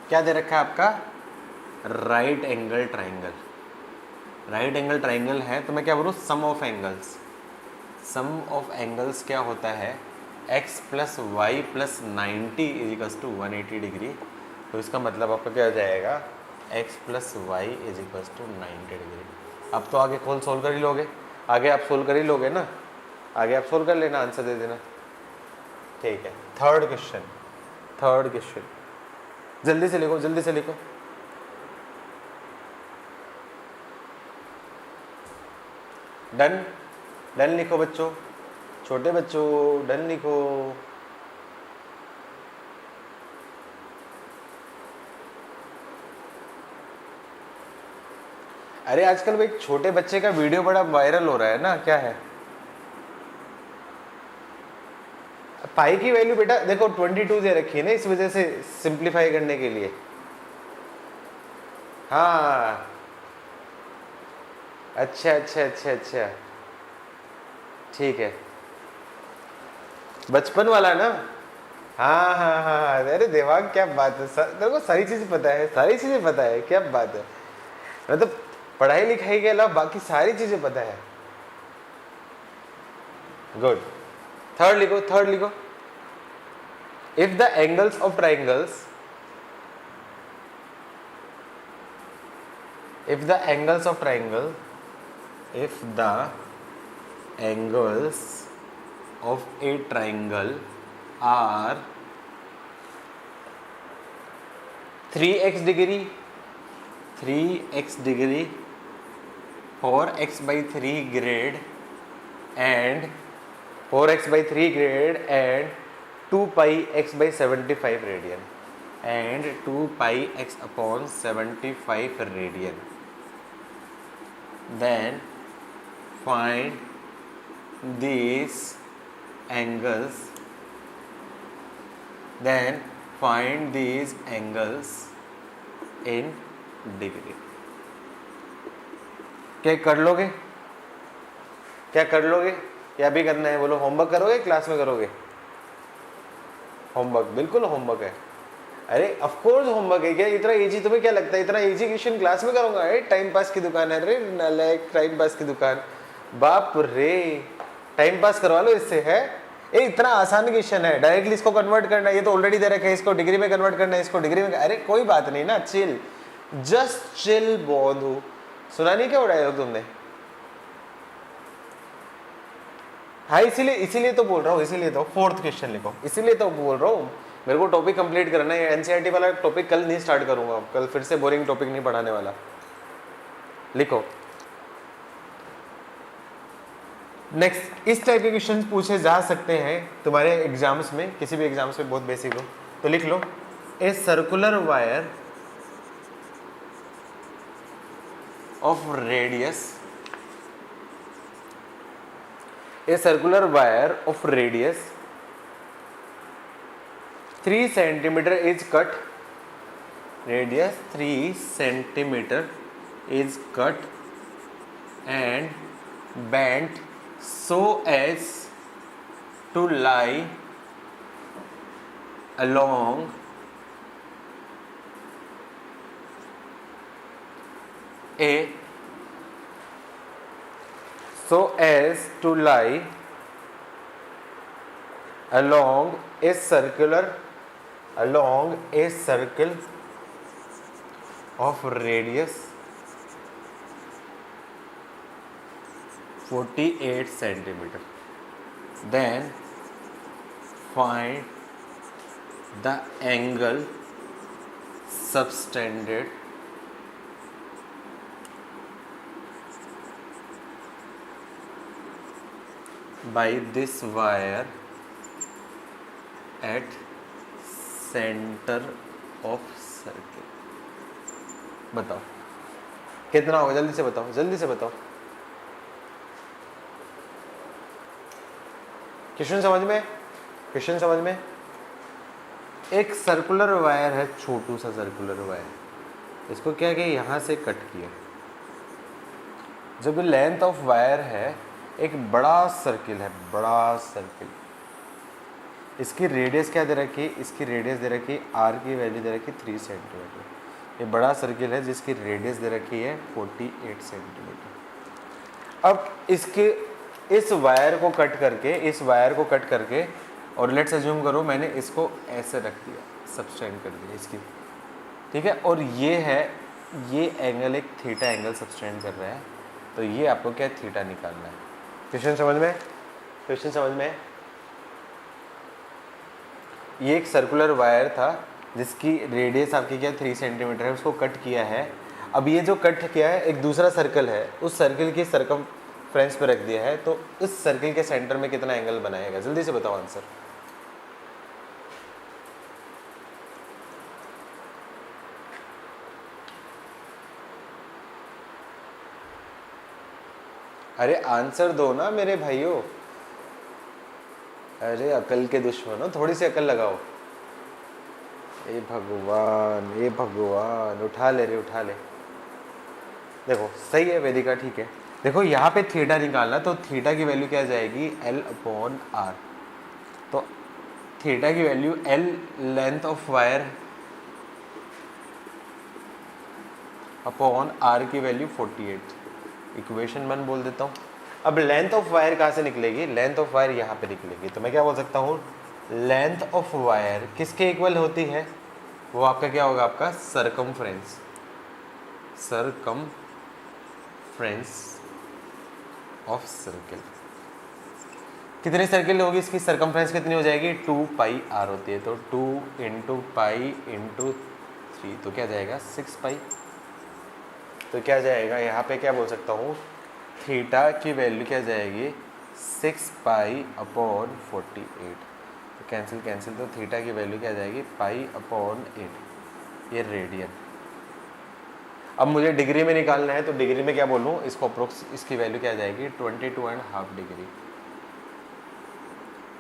क्या दे रखा है आपका? Right angle triangle. Right angle triangle है तो मैं क्या बोलूँ, sum of angles. Sum of angles क्या होता है, x plus Y plus 90 is equals to 180 degree. तो इसका मतलब आपका क्या हो जाएगा, x plus Y is equals to 90 degree. अब तो आगे खोल सोल्व कर ही लोगे, आगे आप सोल्व कर ही लोगे ना, आगे आप सोल्व कर लेना, आंसर दे देना। ठीक है, थर्ड क्वेश्चन जल्दी से लिखो, जल्दी से लिखो। डन, डन लिखो बच्चों, छोटे बच्चों डन लिखो। अरे आजकल भाई छोटे बच्चे का वीडियो बड़ा वायरल हो रहा है ना, क्या है? पाई की वैल्यू बेटा देखो 22 दे रखी है ना, इस वजह से सिंप्लीफाई करने के लिए। हाँ अच्छा अच्छा अच्छा अच्छा, ठीक है, बचपन वाला ना। हाँ हाँ हाँ हाँ, अरे दिमाग, क्या बात है, तेरे को सारी चीज़ें पता है, सारी चीज़ें पता है, क्या बात है, मतलब पढ़ाई लिखाई के अलावा बाकी सारी चीज़ें पता है। गुड, थर्ड लिखो, थर्ड लिखो। If the angles of triangles, if the angles of triangle, if the angles of a triangle are 3x degree, 3x degree, 4x by 3 grade and 4x by 3 grade and 2 pi x by 75 radian and 2 pi x upon 75 radian, then find these angles, then find these angles in degree। क्या कर लोगे, क्या कर लोगे, क्या भी करना है बोलो? होमवर्क करोगे, क्लास में करोगे? होमवर्क, बिल्कुल होमवर्क है। अरे ऑफ कोर्स होमवर्क है, क्या इतना इजी, तुम्हें क्या लगता है इतना इजी क्वेश्चन क्लास में करूंगा? अरे टाइम पास की दुकान है, अरे नालायक, टाइम पास की दुकान, बाप रे, टाइम पास करवा लो इससे है। ये इतना आसान क्वेश्चन है, डायरेक्टली इसको कन्वर्ट करना है, ये तो ऑलरेडी दे रखा है, इसको डिग्री में कन्वर्ट करना है, इसको डिग्री में, अरे कोई बात नहीं ना, चिल, जस्ट चिल बोधू। सुना नहीं क्या उड़ाया तुमने? हाँ इसीलिए तो बोल रहा हूँ, इसीलिए तो फोर्थ क्वेश्चन लिखो, इसीलिए तो बोल रहा हूँ, मेरे को टॉपिक कंप्लीट करना है। एनसीईआरटी वाला टॉपिक कल नहीं स्टार्ट करूंगा, कल फिर से बोरिंग टॉपिक नहीं पढ़ाने वाला। लिखो नेक्स्ट, इस टाइप के क्वेश्चंस पूछे जा सकते हैं तुम्हारे एग्जाम्स में, किसी भी एग्जाम्स में, बहुत बेसिक हो तो लिख लो। A circular wire of radius, a circular wire of radius 3 centimeter is cut, radius 3 centimeter is cut and bent so as to lie along a, so as to lie along a circle of radius 48 centimeter, then find the angle subtended by this wire at center of circle। बताओ कितना होगा, जल्दी से बताओ, जल्दी से बताओ। Question समझ में, क्वेश्चन समझ में। एक सर्कुलर वायर है, छोटू सा सर्कुलर वायर, इसको क्या किया, यहाँ से कट किया। जब लेंथ ऑफ वायर है, एक बड़ा सर्किल है, बड़ा सर्किल, इसकी रेडियस क्या दे रखी है, इसकी रेडियस दे रखी, आर की वैल्यू दे रखी 3 सेंटीमीटर। ये बड़ा सर्किल है जिसकी रेडियस दे रखी है 48 सेंटीमीटर। अब इसके इस वायर को कट करके और लेट्स अज्यूम करो मैंने इसको ऐसे रख दिया, सबटेंड कर दिया इसकी, ठीक है, और ये एंगल एक थीटा एंगल सबटेंड कर रहा है, तो ये आपको क्या थीटा निकालना है। क्वेश्चन समझ में? ये एक सर्कुलर वायर था जिसकी रेडियस आपकी क्या 3 सेंटीमीटर है, उसको कट किया है। अब ये जो कट किया है एक दूसरा सर्कल है, उस सर्कल की सरकमफ्रेंस पे रख दिया है, तो इस सर्कल के सेंटर में कितना एंगल बनाएगा? जल्दी से बताओ आंसर। अरे आंसर दो ना मेरे भाइयों, अरे अकल के दुश्मनों, थोड़ी सी अकल लगाओ। ए भगवान, उठा ले। देखो सही है वेदिका, ठीक है। देखो यहाँ पे थीटा निकालना, तो थीटा की वैल्यू क्या जाएगी? L/R। तो थीटा की value L length of wire upon R की वैल्यू 48, इक्वेशन 1 बोल देता हूँ। अब लेंथ ऑफ वायर कहाँ से निकलेगी? लेंथ ऑफ वायर यहाँ पे निकलेगी, तो मैं क्या बोल सकता हूँ? लेंथ ऑफ वायर किसके इक्वल होती है? वो आपका क्या होगा? आपका सरकमफ्रेंस ऑफ सर्किल। कितनी सर्किल होगी इसकी? सरकमफ्रेंस कितनी हो जाएगी? 2πr होती है, तो 2 × पाई × 3, तो क्या जाएगा? 6π। तो क्या जाएगा यहाँ पे? क्या बोल सकता हूँ? थीटा की वैल्यू क्या जाएगी? 6π/48। तो कैंसिल, तो थीटा की वैल्यू क्या जाएगी? π/8, ये रेडियन। अब मुझे डिग्री में निकालना है, तो डिग्री में क्या बोलूँ इसको? अप्रोक्स इसकी वैल्यू क्या जाएगी? 22.5 डिग्री।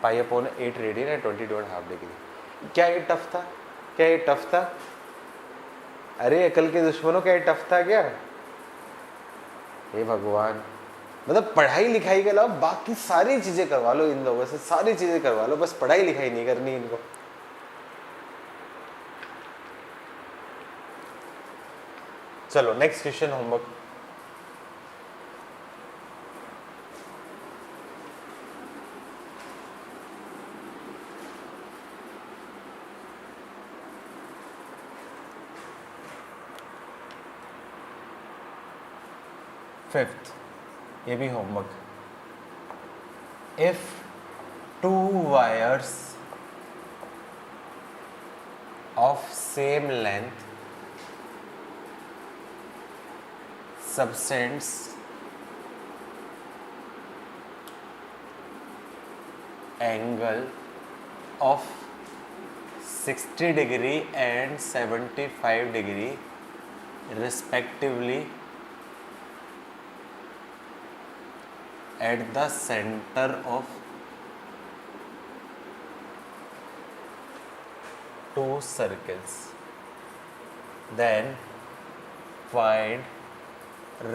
π/8 रेडियन है, 22.5 डिग्री। क्या ये टफ था? अरे अकल के दुश्मनों, क्या ये टफ था क्या? हे भगवान, मतलब पढ़ाई लिखाई के अलावा बाकी सारी चीजें करवा लो इन लोगों से, सारी चीजें करवा लो, बस पढ़ाई लिखाई नहीं करनी इनको। चलो नेक्स्ट क्वेश्चन, होमवर्क। फिफ्थ, ये भी homework. If 2 wires of same length subtends angle of 60 degree and 75 degree respectively at the center of two circles, then find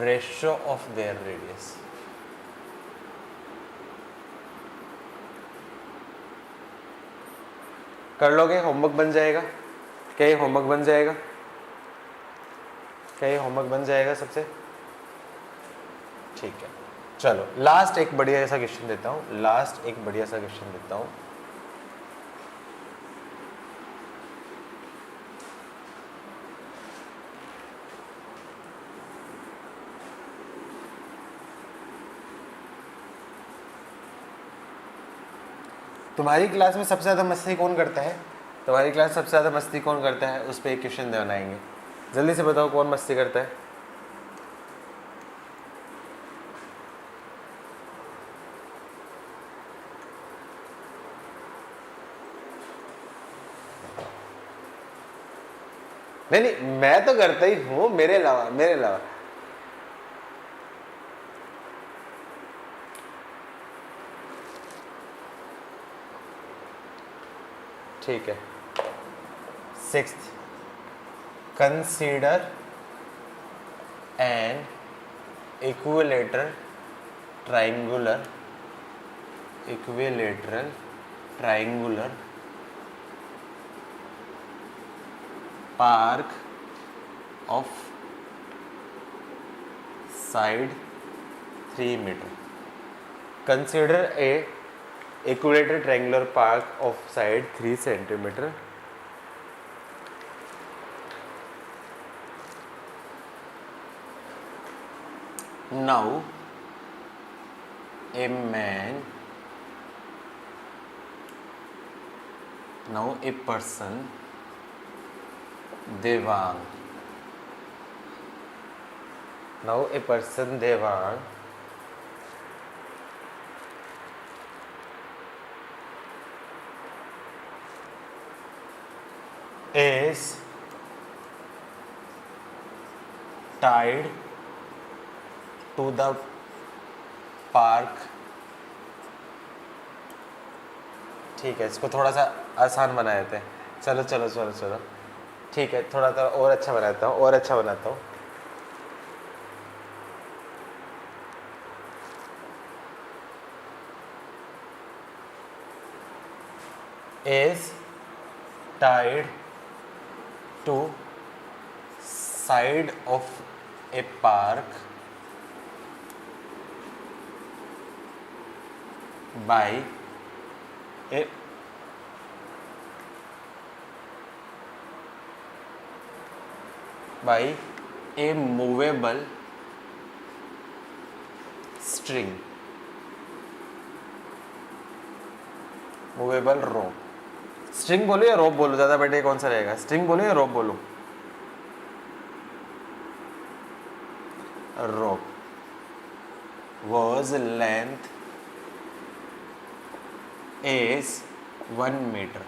ratio of their radius। कर लोगे? होमवर्क बन जाएगा क्या? ये होमवर्क बन जाएगा क्या? ये होमवर्क बन जाएगा सबसे? ठीक है, चलो लास्ट एक बढ़िया सा क्वेश्चन देता हूँ, तुम्हारी क्लास में सबसे ज़्यादा मस्ती कौन करता है? उस पर एक क्वेश्चन बनाएंगे। जल्दी से बताओ कौन मस्ती करता है? नहीं, मैं तो करता ही हूँ, मेरे अलावा। ठीक है। 6th, consider an equilateral triangular park of side 3 metre. Consider a equilateral triangular park of side 3 centimeter. Now a person, Devang. Now a person, Devang, is tied to the park. ठीक है, इसको थोड़ा सा आसान बना देते हैं. चलो चलो चलो चलो, ठीक है, थोड़ा सा और अच्छा बनाता हूँ, और अच्छा बनाता हूँ. is tied to side of a park by a movable string, movable rope. String बोलो या रोप बोलो, ज़्यादा बेटे कौन सा रहेगा? स्ट्रिंग बोलो या रोप बोलो? रोप was length is 1 meter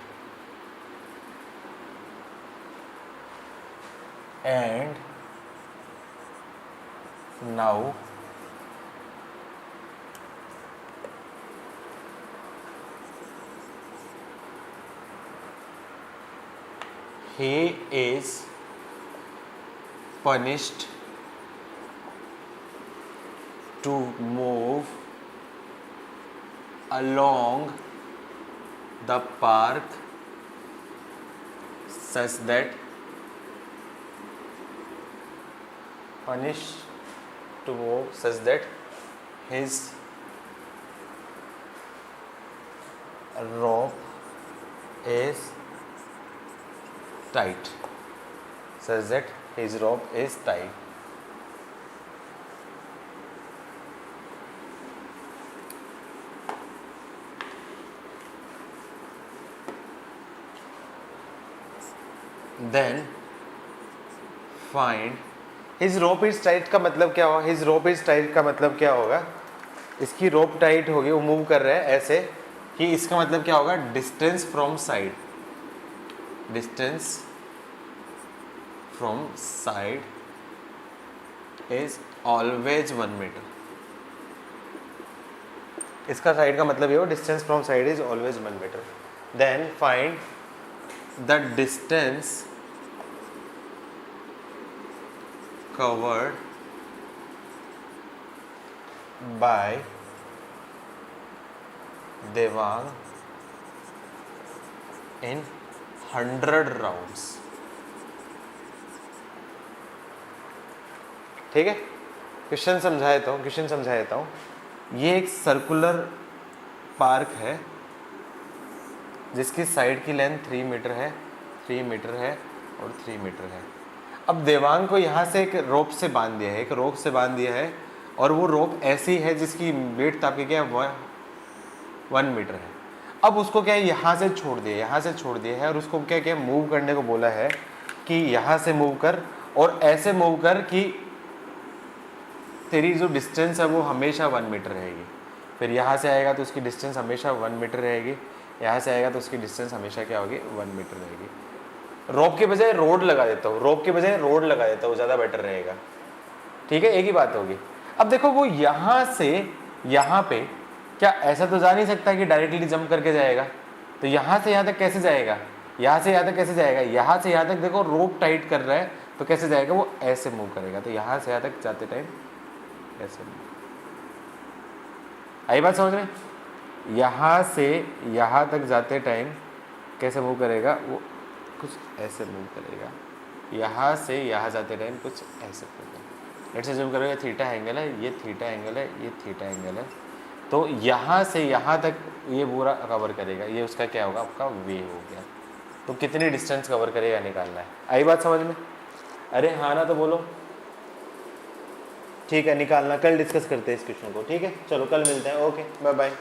and now he is punished to move along the park such that his rope is tight. Then find his rope is tight का मतलब क्या होगा? his rope is tight का मतलब क्या होगा? इसकी rope tight होगी, वो move कर रहा है ऐसे, कि इसका मतलब क्या होगा? distance from side is always 1 meter. इसका साइड का मतलब ये हो, distance from side is always 1 meter. Then find the distance covered by Devang in 100 rounds. ठीक है, क्वेश्चन समझा देता हूँ. ये एक सर्कुलर पार्क है जिसकी साइड की लेंथ 3 मीटर है और 3 मीटर है. अब देवांग को यहाँ से एक रोप से बांध दिया है, और वो रोप ऐसी है जिसकी वेट आपके क्या है 1 मीटर है. अब उसको क्या है यहाँ से छोड़ दिया है और उसको क्या मूव करने को बोला है कि यहाँ से मूव कर और ऐसे मूव कर कि तेरी जो डिस्टेंस है वो हमेशा 1 मीटर रहेगी. फिर यहाँ से आएगा तो उसकी डिस्टेंस हमेशा 1 मीटर रहेगी, यहाँ से आएगा तो उसकी डिस्टेंस हमेशा क्या होगी 1 मीटर रहेगी. रोप के बजाय रोड लगा देता हूँ, ज़्यादा बेटर रहेगा. ठीक है, एक ही बात होगी. अब देखो वो यहाँ से यहाँ पे क्या ऐसा तो जा नहीं सकता कि डायरेक्टली जंप करके जाएगा. तो यहाँ से यहाँ तक कैसे जाएगा? यहाँ से यहाँ तक देखो रोप टाइट कर रहा है तो कैसे जाएगा? वो ऐसे मूव करेगा. तो यहाँ से यहाँ तक जाते टाइम ऐसे आई बात समझ में? यहाँ से यहाँ तक जाते टाइम कैसे मूव करेगा? वो कुछ ऐसे मूव करेगा. यहाँ से यहाँ जाते टाइम कुछ ऐसे लेट्स अज्यूम करो ये थीटा एंगल है, ये थीटा एंगल है, ये थीटा एंगल है, तो यहाँ से यहाँ तक ये पूरा कवर करेगा, ये उसका क्या होगा, आपका वे हो गया। तो कितनी डिस्टेंस कवर करेगा निकालना है। आई बात समझ में? अरे हाँ ना तो बोलो। ठीक है, निकालना, कल डिस्कस करते हैं इस क्वेश्चन को। ठीक है, चलो कल मिलते हैं। Okay, bye bye.